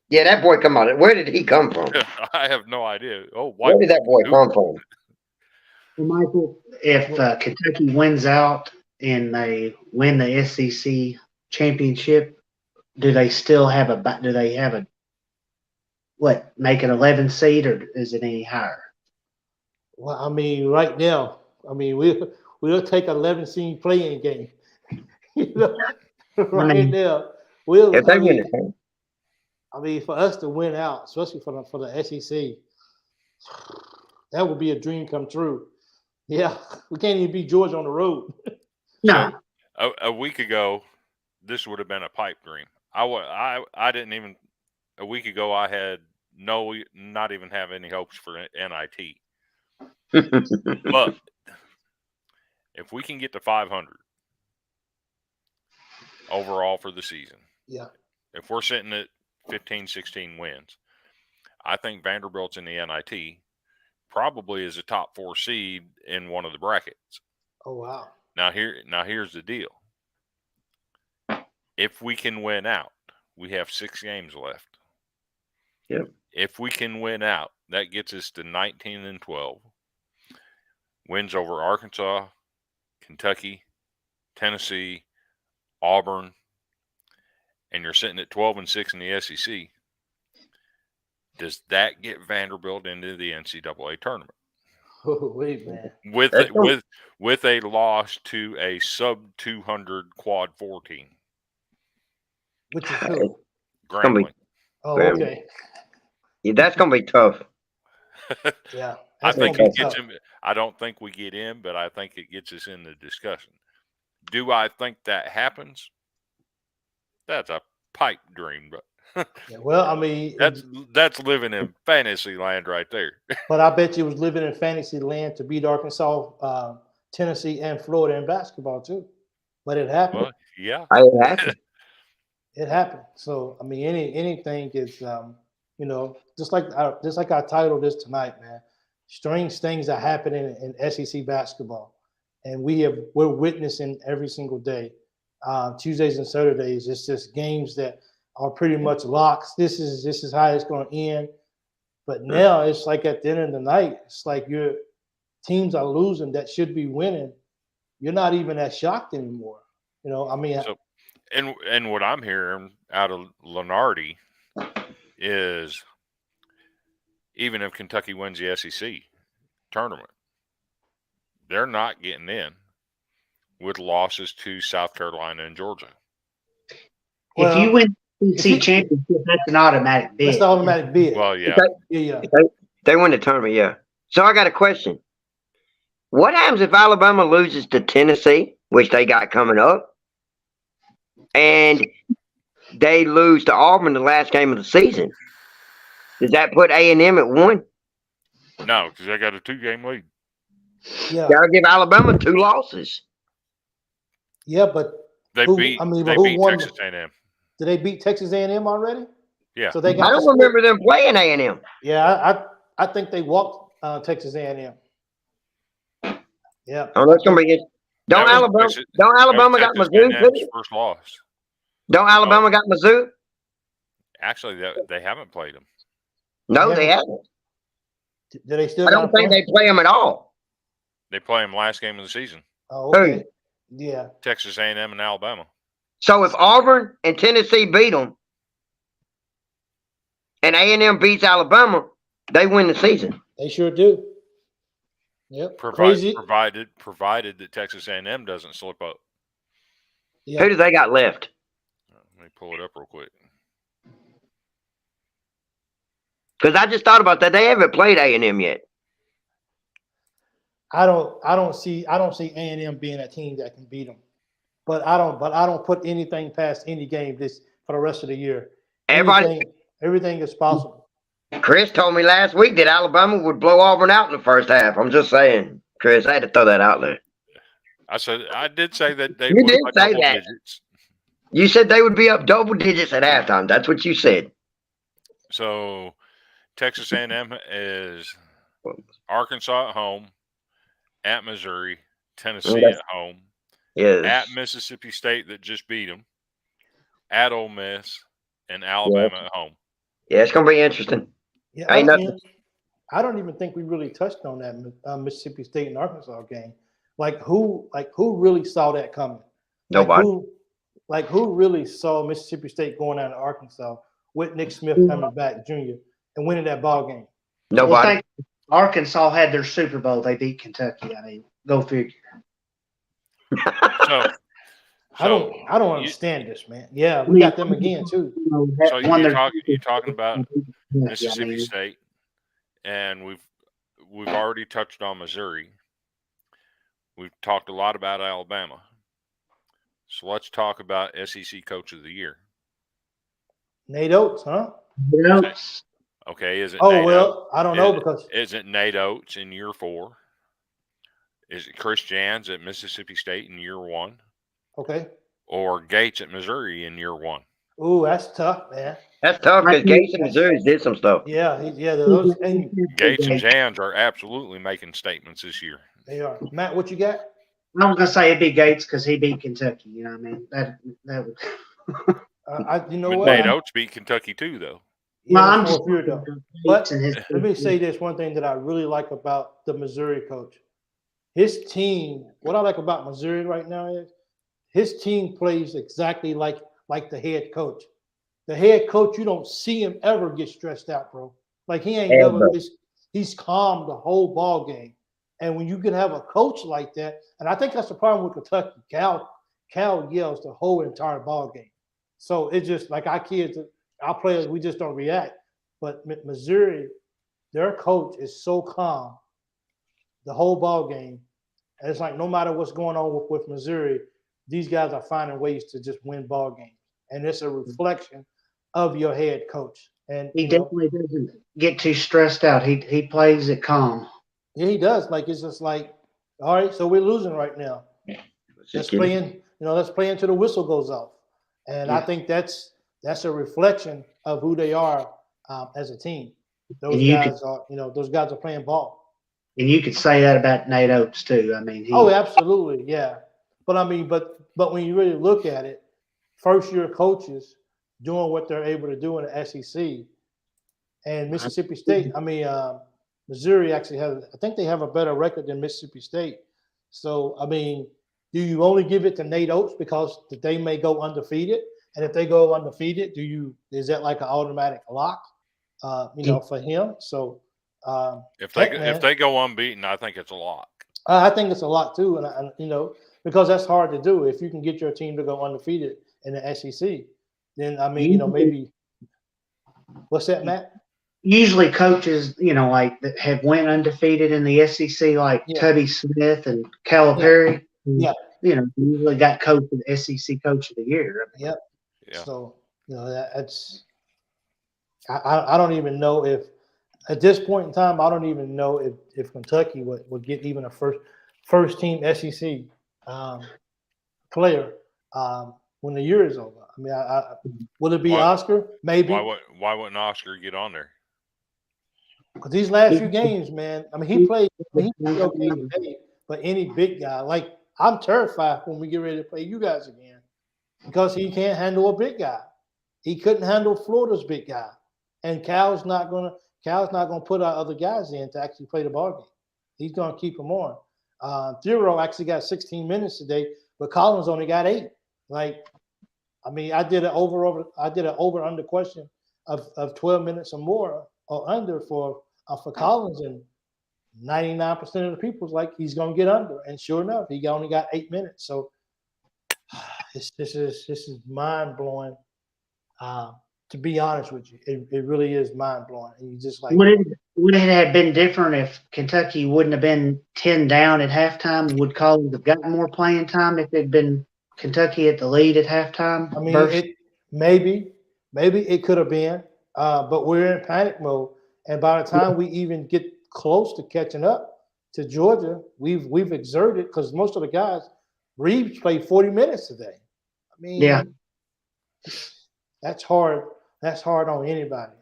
Yeah, that boy come out. Where did he come from? I have no idea. Where did that boy come from? Well, Michael, if Kentucky wins out and they win the SEC championship, do they still have make an 11 seed, or is it any higher? Well, I mean, right now, I mean, we'll take 11 seed playing game. You know, right now, If they win it, I mean, for us to win out, especially for the SEC, that would be a dream come true. Yeah, we can't even beat Georgia on the road. No. So, a week ago, this would have been a pipe dream. I didn't even a week ago. I had not even have any hopes for NIT. But if we can get to 500 overall for the season, yeah. If we're sitting at 15, 16 wins, I think Vanderbilt's in the NIT probably is a top 4 seed in one of the brackets. Oh wow! Now here's the deal. If we can win out, we have 6 games left. Yep. If we can win out, that gets us to 19-12. Wins over Arkansas, Kentucky, Tennessee, Auburn, and you're sitting at 12-6 in the SEC. Does that get Vanderbilt into the NCAA tournament? Oh wait, man. With a loss to a sub 200 quad 4 team, Which is who? Grambling. Oh, okay. Yeah, that's gonna be tough. Yeah, I think it gets him. I don't think we get in, but I think it gets us in the discussion. Do I think that happens? That's a pipe dream, but yeah, well, I mean, that's living in fantasy land right there. But I bet you was living in fantasy land to beat Arkansas, Tennessee, and Florida in basketball too. But it happened. Well, yeah, It happened. It happened. So I mean, anything is, just like I titled this tonight, man. Strange things are happening in SEC basketball, and we're witnessing every single day. Tuesdays and Saturdays, it's just games that are pretty much locks. This is how it's going to end. But now it's like at the end of the night, it's like your teams are losing that should be winning. You're not even that shocked anymore. I mean. So, and what I'm hearing out of Lenardi is even if Kentucky wins the SEC tournament, they're not getting in with losses to South Carolina and Georgia. If you win the SEC championship, that's an automatic bid. That's an automatic bid. Well, yeah. They win the tournament, yeah. So I got a question. What happens if Alabama loses to Tennessee, which they got coming up, and they lose to Auburn the last game of the season? Does that put A&M at 1? No, because they got a 2-game lead. Yeah. Gotta give Alabama 2 losses. Yeah, but who won? Texas A&M. Did they beat Texas A&M already? Yeah. So they I don't remember them playing A&M. Yeah, I think they walked Texas A&M. Yeah. Oh, that's gonna be it. Don't Alabama got Mizzou too? First loss. Don't Alabama got Mizzou? Actually, they haven't played them. No, they haven't. Do they still? I don't think they play them at all. They play them last game of the season. Oh, okay. Yeah. Texas A&M and Alabama. So if Auburn and Tennessee beat them, and A&M beats Alabama, they win the season. They sure do. Yep. Provided that Texas A&M doesn't slip up. Yeah. Who do they got left? Let me pull it up real quick. Because I just thought about that. They haven't played A&M yet. I don't see A&M being a team that can beat them. But I don't put anything past any game for the rest of the year. Everything is possible. Chris told me last week that Alabama would blow Auburn out in the first half. I'm just saying, Chris, I had to throw that out there. I did say that they would be double digits. You said they would be up double digits at halftime. That's what you said. So Texas A&M is Arkansas at home, at Missouri, Tennessee at home, at Mississippi State that just beat them, at Ole Miss, and Alabama at home. Yeah, it's going to be interesting. Yeah, I don't even think we really touched on that Mississippi State and Arkansas game. who really saw that coming? Nobody. Who really saw Mississippi State going down to Arkansas with Nick Smith coming back, Jr. and winning that ball game? Well, Nobody. Arkansas had their Super Bowl. They beat Kentucky. I mean, go figure. So I don't understand this, man. Yeah, we got them again too. So you're talking about Mississippi State, and we've already touched on Missouri. We've talked a lot about Alabama. So let's talk about SEC Coach of the Year. Nate Oates, huh? Okay, is it? Oh Nate well, Oates? I don't know because is it Nate Oates in year 4? Is it Chris Jans at Mississippi State in year 1? Okay. Or Gates at Missouri in year 1? Ooh, that's tough, man. That's tough because Gates and Missouri did some stuff. Yeah, those and Gates and Jans are absolutely making statements this year. They are. Matt, what you got? I was gonna say it'd be Gates because he beat Kentucky. You know what I mean? That would. You know but what? Nate Oates beat Kentucky too, though. Yeah, well, I'm for just a few, though. But let me say this one thing that I really like about the Missouri coach. His team, what I like about Missouri right now is his team plays exactly like the head coach. The head coach, you don't see him ever get stressed out, bro. Like he ain't never. He's calm the whole ball game. And when you can have a coach like that, and I think that's the problem with Kentucky. Cal yells the whole entire ball game. So it's just like our kids, our players, we just don't react. But Missouri, their coach is so calm the whole ball game. And it's like no matter what's going on with Missouri, these guys are finding ways to just win ball games. And it's a reflection of your head coach. And he definitely doesn't get too stressed out. He plays it calm. Yeah, he does. Like it's just like, all right, so we're losing right now. Let's play until the whistle goes off. And I think that's a reflection of who they are as a team. Those guys are playing ball. And you could say that about Nate Oates too. I mean, absolutely, yeah. But I mean, but when you really look at it, first year coaches doing what they're able to do in the SEC, and Mississippi State. I mean, Missouri actually I think they have a better record than Mississippi State. So I mean, do you only give it to Nate Oates because they may go undefeated? And if they go undefeated, is that like an automatic lock? For him. So if they go unbeaten, I think it's a lock. I think it's a lock too, and because that's hard to do. If you can get your team to go undefeated in the SEC, then I mean, maybe. What's that, Matt? Usually, coaches, like that have went undefeated in the SEC, like Tubby Smith and Calipari. Yeah. Usually got coached the SEC Coach of the Year. Yep. Yeah. So that's. I don't even know if at this point in time I don't even know if Kentucky would get even a first team SEC player when the year is over. I mean, will it be Oscar? Maybe. Why wouldn't Oscar get on there? Because these last few games, man. I mean, he played okay today, but any big guy, like I'm terrified when we get ready to play you guys again because he can't handle a big guy. He couldn't handle Florida's big guy. And Cal's not gonna put our other guys in to actually play the ball game. He's gonna keep them on. Theodore actually got 16 minutes today, but Collins only got 8. Like, I mean, I did an over under question of 12 minutes or more or under for Collins, and 99% of the people was like he's gonna get under, and sure enough, he only got 8 minutes. So this is mind blowing. To be honest with you, it really is mind blowing. And you just like would it have been different if Kentucky wouldn't have been 10 down at halftime? Would Collins have gotten more playing time if it'd been Kentucky at the lead at halftime? I mean, maybe it could have been, but we're in panic mode, and by the time we even get close to catching up to Georgia, we've exerted because most of the guys, Reeves played 40 minutes today. I mean, that's hard. That's hard on anybody.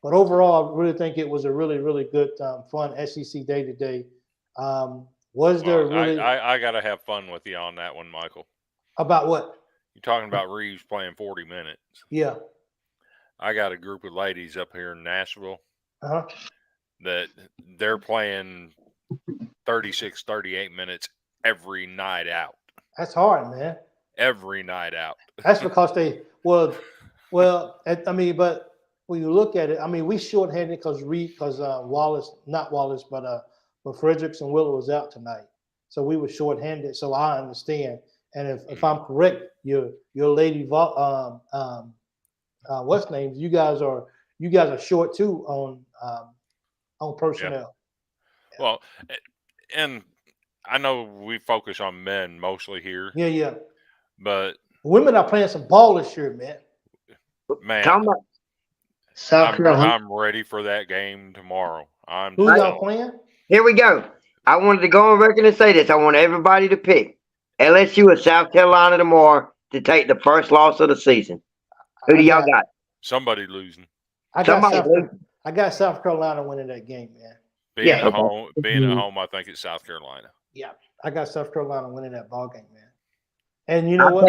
But overall, I really think it was a really, really good, fun SEC day today. Was there really? I got to have fun with you on that one, Michael. About what? You're talking about Reeves playing 40 minutes. Yeah. I got a group of ladies up here in Nashville that they're playing 36, 38 minutes every night out. That's hard, man. Every night out. That's because they but when you look at it, I mean, we shorthanded because Wallace, not Wallace, but Fredericks and Willow was out tonight, so we were shorthanded. So I understand. And if I'm correct, your lady, what's name? You guys are short too on personnel. Yeah. Well, and I know we focus on men mostly here. Yeah. But women are playing some ball this year, man. South Carolina. I'm ready for that game tomorrow. Who y'all playing? Here we go. I wanted to go on record and say this. I want everybody to pick LSU or South Carolina tomorrow to take the first loss of the season. Who do y'all got? Somebody losing. I got South Carolina winning that game, man. Being at home, I think it's South Carolina. Yeah, I got South Carolina winning that ball game, man. And you know what?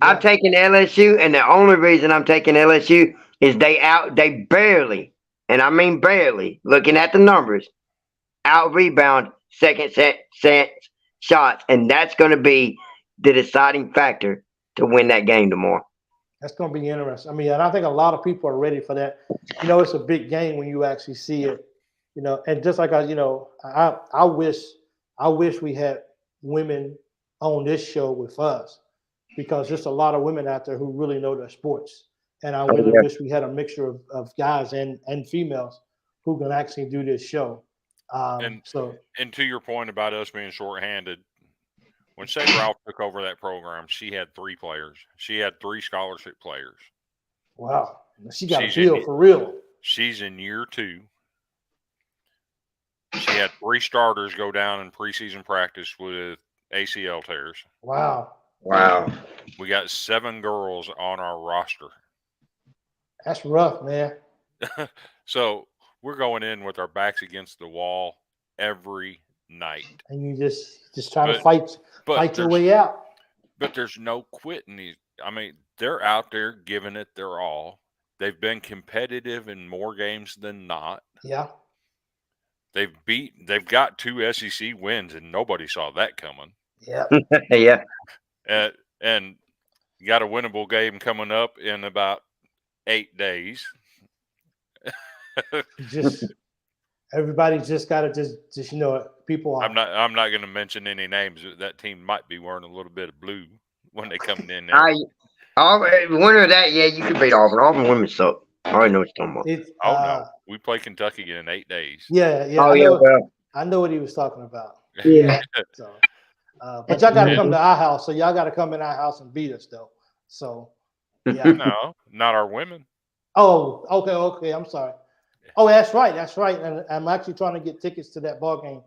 I'm taking LSU, and the only reason I'm taking LSU is they barely, and I mean barely, looking at the numbers, out rebound second set shots, and that's going to be the deciding factor to win that game tomorrow. That's going to be interesting. I mean, and I think a lot of people are ready for that. You know, it's a big game when you actually see it. You know, and just like I wish we had women on this show with us, because there's a lot of women out there who really know their sports, and I really wish we had a mixture of guys and females who can actually do this show. And to your point about us being shorthanded, when Sarah Ralph took over that program, she had 3 players. She had 3 scholarship players. Wow, she got a deal for real. She's in year 2. She had 3 starters go down in preseason practice with ACL tears. Wow. We got 7 girls on our roster. That's rough, man. So we're going in with our backs against the wall every night. And you just try to fight your way out. But there's no quitting. I mean, they're out there giving it their all. They've been competitive in more games than not. Yeah. They've got 2 SEC wins, and nobody saw that coming. Yeah. Yeah. And you got a winnable game coming up in about 8 days. Everybody's just got to just people are. I'm not going to mention any names. That team might be wearing a little bit of blue when they come in there. Winner of that, yeah, you can beat Auburn. Auburn women suck. I already know what you're talking about. No, we play Kentucky in 8 days. Yeah. I know what he was talking about. Yeah. So, but y'all got to come to our house. So y'all got to come in our house and beat us, though. So, yeah. No, not our women. Oh, okay. I'm sorry. Oh, that's right. And I'm actually trying to get tickets to that ball game.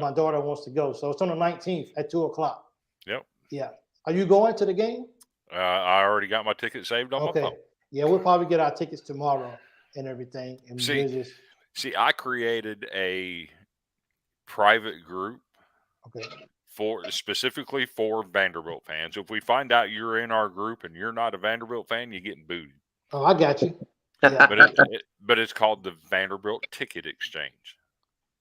My daughter wants to go. So it's on the 19th at 2:00. Yep. Yeah. Are you going to the game? I already got my ticket saved on my phone. Yeah, we'll probably get our tickets tomorrow and everything. And see, I created a private group specifically for Vanderbilt fans. If we find out you're in our group and you're not a Vanderbilt fan, you're getting booted. Oh, I got you. Yeah. But it's called the Vanderbilt Ticket Exchange.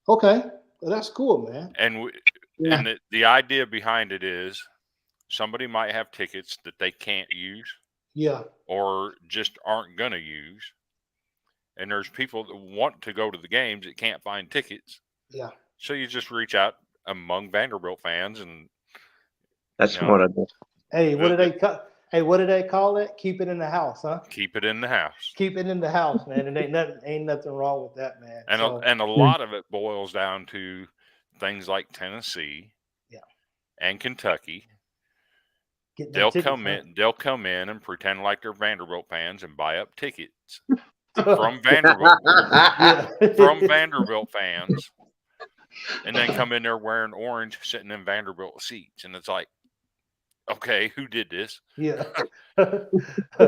Okay, well, that's cool, man. And the idea behind it is somebody might have tickets that they can't use. Yeah. Or just aren't going to use. And there's people that want to go to the games that can't find tickets. Yeah. So you just reach out among Vanderbilt fans, and that's what I do. Hey, what do they call it? Keep it in the house, huh? Keep it in the house. Keep it in the house, man. And ain't nothing wrong with that, man. And a lot of it boils down to things like Tennessee, and Kentucky. They'll come in and pretend like they're Vanderbilt fans and buy up tickets from Vanderbilt fans, and then come in there wearing orange, sitting in Vanderbilt seats, and it's like, okay, who did this? Yeah.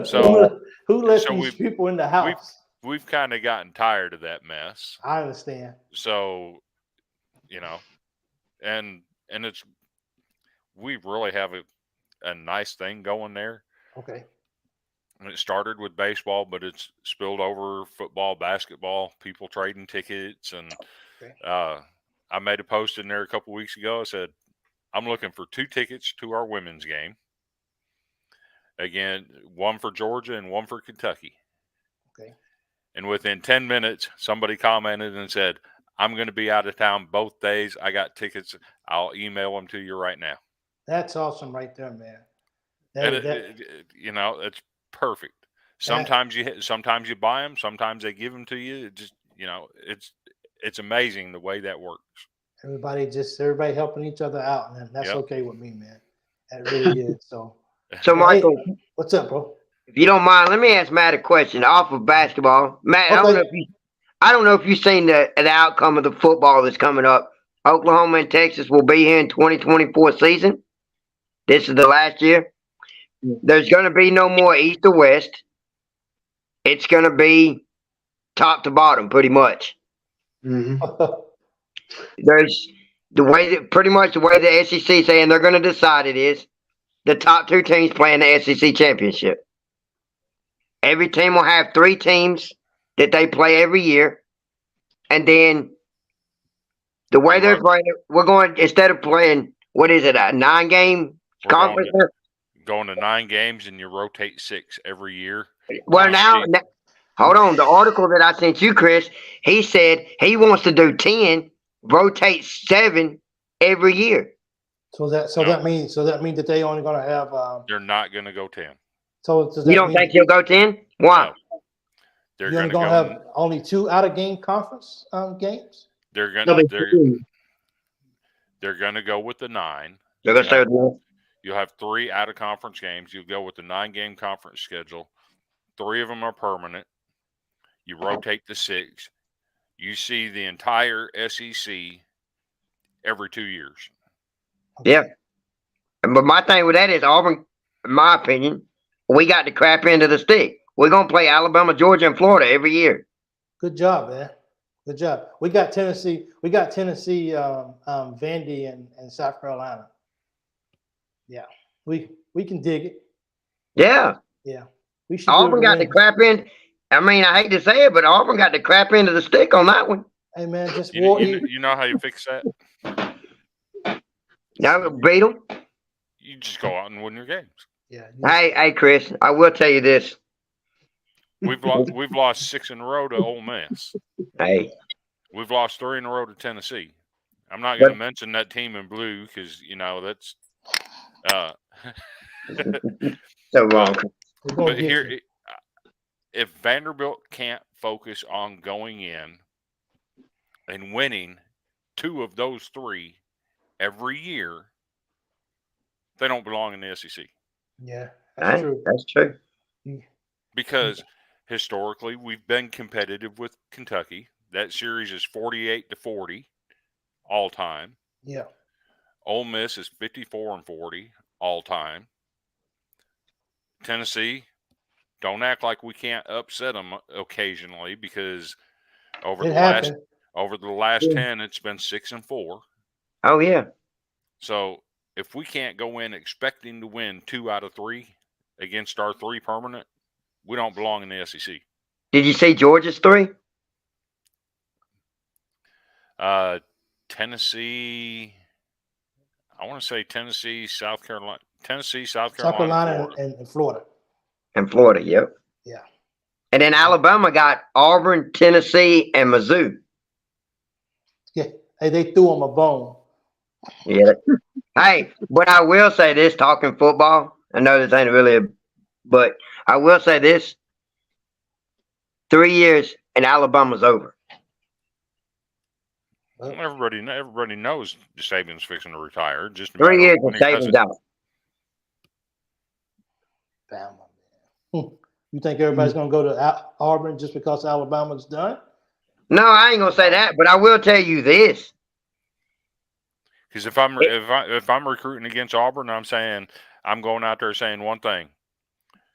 So who let these people in the house? We've kind of gotten tired of that mess. I understand. So, and we really have a nice thing going there. Okay. And it started with baseball, but it's spilled over football, basketball, people trading tickets. And I made a post in there a couple weeks ago. I said, I'm looking for 2 tickets to our women's game. Again, one for Georgia and one for Kentucky. Okay. And within 10 minutes, somebody commented and said, I'm going to be out of town both days. I got tickets. I'll email them to you right now. That's awesome right there, man. And it's perfect. Sometimes you buy them. Sometimes they give them to you. It just, it's amazing the way that works. Everybody helping each other out, and that's okay with me, man. That really is. So Michael, hey, what's up, bro? If you don't mind, let me ask Matt a question off of basketball. Matt, Okay. I don't know if you've seen the outcome of the football that's coming up. Oklahoma and Texas will be here in 2024 season. This is the last year. There's going to be no more East or West. It's going to be top to bottom, pretty much. Mm-hmm. There's the way the SEC saying they're going to decide it is the top 2 teams playing the SEC championship. Every team will have 3 teams that they play every year, and then the way they're playing, we're going instead of playing a 9-game conference. Going to 9 games, and you rotate 6 every year. Well, now, hold on. The article that I sent you, Chris, he said he wants to do 10, rotate 7 every year. That means that they only going to have. They're not going to go 10. So you don't think he'll go 10? Why? No. They're going to have only 2 out-of-game conference games. They're going to go with the 9. They're going to stay with 1. You'll have 3 out-of-conference games. You'll go with the 9-game conference schedule. 3 of them are permanent. You rotate the 6. You see the entire SEC every 2 years. Yeah. But my thing with that is Auburn, in my opinion, we got the crap end of the stick. We're going to play Alabama, Georgia, and Florida every year. Good job, man. Good job. We got Tennessee. Vandy, and South Carolina. Yeah, we can dig it. Yeah. Yeah. Auburn got the crap end. I mean, I hate to say it, but Auburn got the crap end of the stick on that one. Hey, man, you know how you fix that? Now, beat them. You just go out and win your games. Yeah. Hey, Chris, I will tell you this. We've lost 6 in a row to Ole Miss. Hey. We've lost 3 in a row to Tennessee. I'm not going to mention that team in blue because, that's so wrong. But here, if Vanderbilt can't focus on going in and winning 2 of those 3 every year, they don't belong in the SEC. Yeah, that's true. That's true. Because historically, we've been competitive with Kentucky. That series is 48-40 all time. Yeah. Ole Miss is 54-40 all time. Tennessee, don't act like we can't upset them occasionally because over the last 10, it's been 6-4. Oh yeah. So if we can't go in expecting to win 2 out of 3 against our 3 permanent, we don't belong in the SEC. Did you say Georgia's 3? Tennessee. I want to say Tennessee, South Carolina, and Florida. And Florida, yep. Yeah. And then Alabama got Auburn, Tennessee, and Mizzou. Yeah. Hey, they threw them a bone. Yeah. Hey, but I will say this, talking football, I know this ain't really but I will say this. 3 years and Alabama's over. Well, everybody knows Saban's fixing to retire. Just 3 years and Saban's out. Bama. You think everybody's going to go to Auburn just because Alabama's done? No, I ain't going to say that, but I will tell you this. Because if I'm recruiting against Auburn, I'm saying I'm going out there saying one thing.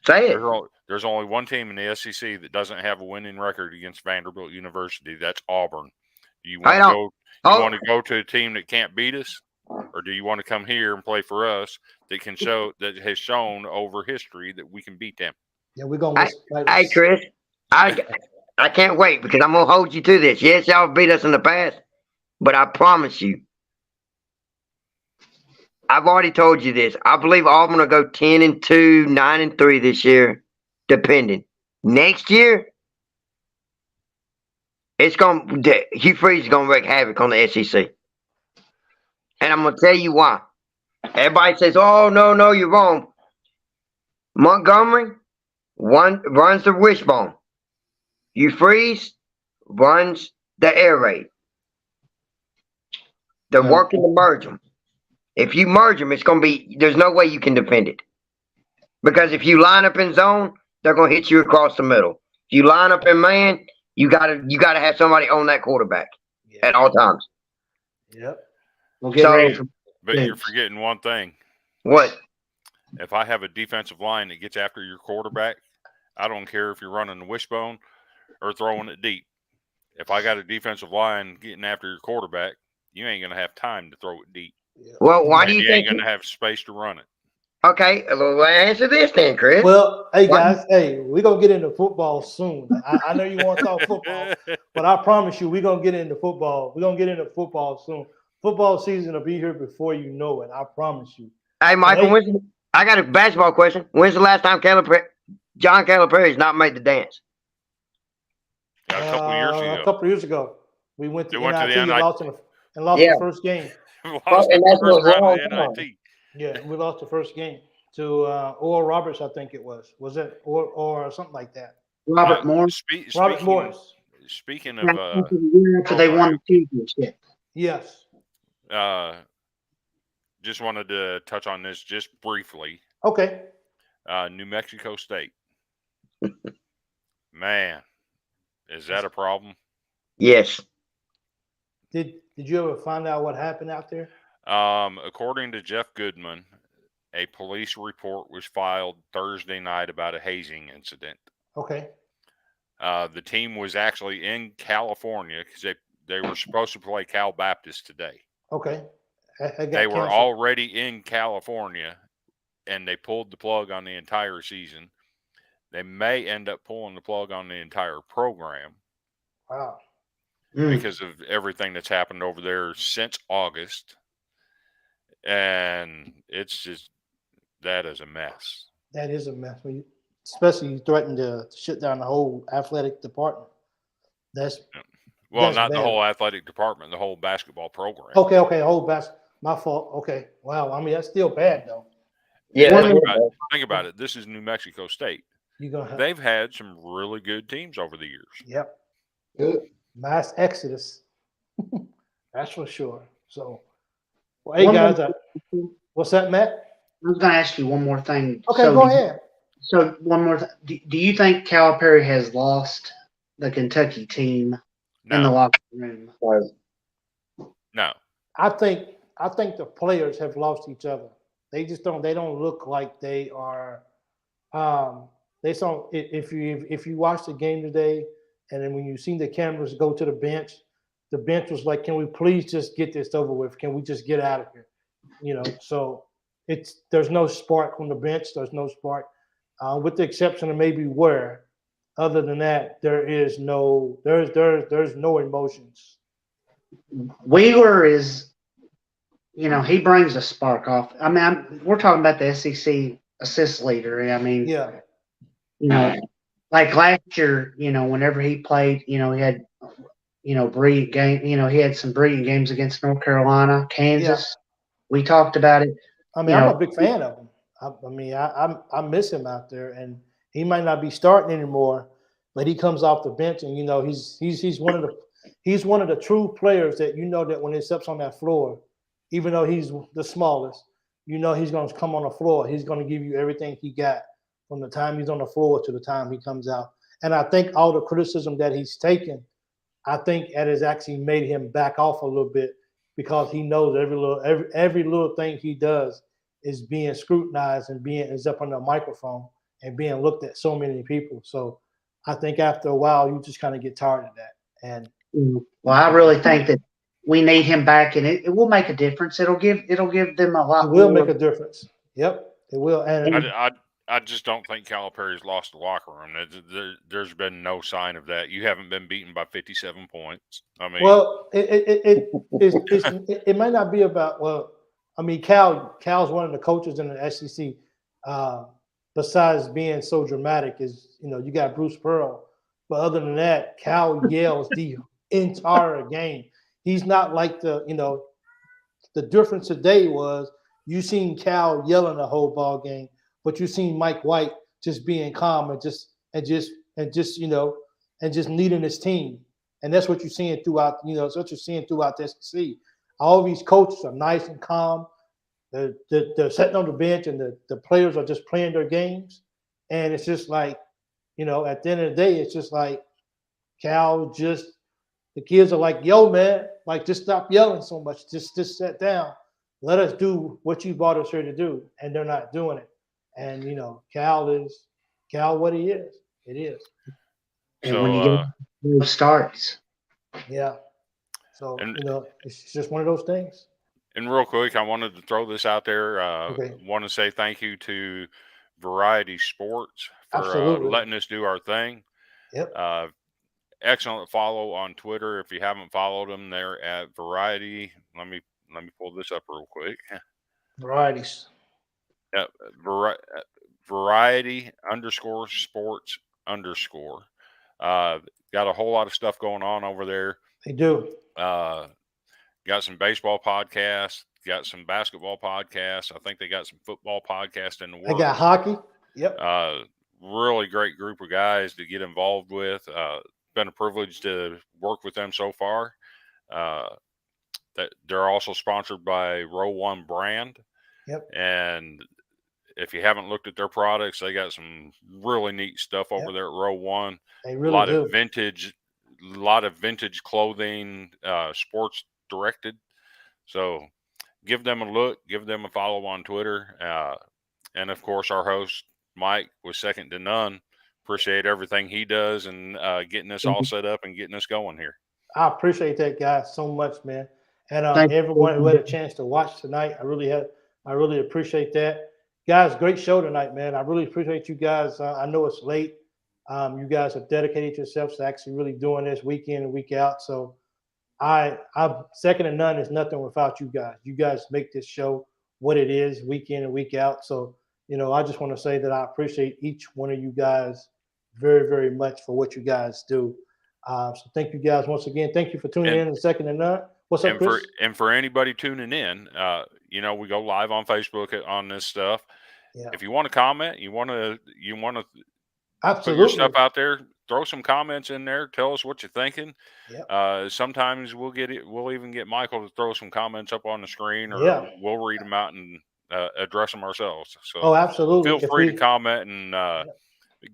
Say it. There's only one team in the SEC that doesn't have a winning record against Vanderbilt University. That's Auburn. Do you want to go to a team that can't beat us, or do you want to come here and play for us that has shown over history that we can beat them? Yeah, we're gonna. Hey, Chris, I can't wait because I'm gonna hold you to this. Yes, y'all beat us in the past, but I promise you, I've already told you this. I believe Auburn will go 10-2, 9-3 this year, depending. Next year, Hugh Freeze is gonna wreak havoc on the SEC, and I'm gonna tell you why. Everybody says, "Oh no, you're wrong." Montgomery runs the wishbone. Hugh Freeze runs the air raid. They're working to merge them. If you merge them, there's no way you can defend it. Because if you line up in zone, they're gonna hit you across the middle. If you line up in man, you gotta have somebody on that quarterback at all times. Yep. We'll get ready for. But you're forgetting one thing. What? If I have a defensive line that gets after your quarterback, I don't care if you're running the wishbone or throwing it deep. If I got a defensive line getting after your quarterback, you ain't gonna have time to throw it deep. Well, why do you ain't think gonna have space to run it? Okay, well, answer this then, Chris. Well, hey guys, we're gonna get into football soon. I know you want to talk football, but I promise you, we're gonna get into football. We're gonna get into football soon. Football season will be here before you know it. I promise you. Hey, Michael, I got a basketball question. When's the last time John Calipari's not made the dance? A couple of years ago. A couple of years ago, we went to NIT and lost the first game. Lost the first round of NIT. Yeah, we lost the first game to Oral Roberts, I think it was. Was it or something like that? Robert Morris. Robert Morris. Speaking of after they won the championship. Yes. Just wanted to touch on this just briefly. Okay. New Mexico State. Man, is that a problem? Yes. Did you ever find out what happened out there? According to Jeff Goodman, a police report was filed Thursday night about a hazing incident. Okay. The team was actually in California because they were supposed to play Cal Baptist today. Okay. They were already in California, and they pulled the plug on the entire season. They may end up pulling the plug on the entire program. Wow. Because of everything that's happened over there since August. And it's just, that is a mess. That is a mess. Especially you threatened to shut down the whole athletic department. That's not bad. The whole athletic department, the whole basketball program. Okay, whole my fault. Okay. Wow. I mean, that's still bad though. Yeah. Think about it. This is New Mexico State. They've had some really good teams over the years. Yep. Good. Mass exodus. That's for sure. So, well, hey guys, what's that, Matt? I was going to ask you one more thing. Okay, go ahead. So one more. Do you think Calipari has lost the Kentucky team in the locker room? No. I think the players have lost each other. They just don't. They don't look like they are. If you watch the game today, and then when you see the cameras go to the bench was like, "Can we please just get this over with? Can we just get out of here?" So there's no spark on the bench. There's no spark, with the exception of maybe Ware. Other than that, there's no emotions. Wheeler is, he brings a spark off. I mean, we're talking about the SEC assist leader. I mean, yeah. Like last year, whenever he played, he had, brilliant game. He had some brilliant games against North Carolina, Kansas. Yeah. We talked about it. I mean, I'm a big fan of him. I miss him out there, and he might not be starting anymore, but he comes off the bench, and he's one of the true players that that when he steps on that floor, even though he's the smallest, he's going to come on the floor. He's going to give you everything he got from the time he's on the floor to the time he comes out. And I think all the criticism that he's taken, I think it has actually made him back off a little bit, because he knows every little thing he does is being scrutinized and is up on the microphone and being looked at so many people. So I think after a while, you just kind of get tired of that. And well, I really think that we need him back, and it will make a difference. It'll give them a lot. It will make a difference. Yep, it will. And I just don't think Calipari's lost the locker room. There's been no sign of that. You haven't been beaten by 57 points. I mean, well, it might not be about I mean, Cal's one of the coaches in the SEC. Besides being so dramatic, is you got Bruce Pearl, but other than that, Cal yells the entire game. He's not like the difference today was you seen Cal yelling the whole ball game, but you seen Mike White just being calm and just leading his team. And that's what you're seeing throughout, it's what you're seeing throughout the SEC. All these coaches are nice and calm. They're sitting on the bench and the players are just playing their games. And it's just like, at the end of the day, it's just like Cal the kids are like, yo, man, like just stop yelling so much. Just sit down. Let us do what you brought us here to do. And they're not doing it. And, Cal what he is. It is. And when you get starts. Yeah. So, it's just one of those things. And real quick, I wanted to throw this out there. Okay. Want to say thank you to Variety Sports for letting us do our thing. Yep. Excellent follow on Twitter. If you haven't followed them, they're at Variety. Let me pull this up real quick. Varieties. Yep. Variety _sports_. Got a whole lot of stuff going on over there. They do. Got some baseball podcasts, got some basketball podcasts. I think they got some football podcasts in the works. They got hockey. Yep. Really great group of guys to get involved with. Been a privilege to work with them so far. That they're also sponsored by Row One Brand. Yep. And if you haven't looked at their products, they got some really neat stuff over there at Row One. They really do. A lot of vintage clothing, sports directed. So give them a look, give them a follow on Twitter. And of course, our host, Mike, was second to none. Appreciate everything he does and getting us all set up and getting us going here. I appreciate that, guys, so much, man. And everyone who had a chance to watch tonight, I really appreciate that. Guys, great show tonight, man. I really appreciate you guys. I know it's late. You guys have dedicated yourselves to actually really doing this week in and week out. So I'm second to none is nothing without you guys. You guys make this show what it is week in and week out. So, I just want to say that I appreciate each one of you guys very, very much for what you guys do. So thank you guys once again. Thank you for tuning in to Second to None. What's up, Chris? For anybody tuning in, we go live on Facebook on this stuff. Yeah. If you want to comment, you want to absolutely put your stuff out there, throw some comments in there. Tell us what you're thinking. Yep. Sometimes we'll even get Michael to throw some comments up on the screen, or we'll read them out and address them ourselves. So absolutely. Feel free to comment and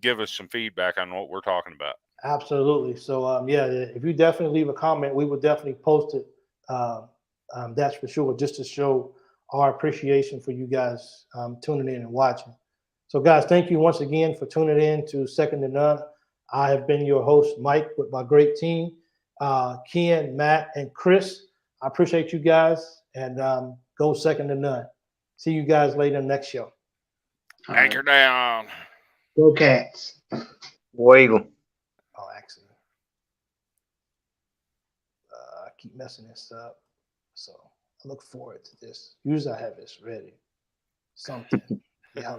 give us some feedback on what we're talking about. Absolutely. So if you definitely leave a comment, we will definitely post it. That's for sure, just to show our appreciation for you guys tuning in and watching. So, guys, thank you once again for tuning in to Second to None. I have been your host, Mike, with my great team, Ken, Matt, and Chris. I appreciate you guys, and go Second to None. See you guys later in the next show. Anchor down. Go Cats. Wagon. Oh, accident. I keep messing this up. So I look forward to this. Usually I have this ready. Something. Yeah.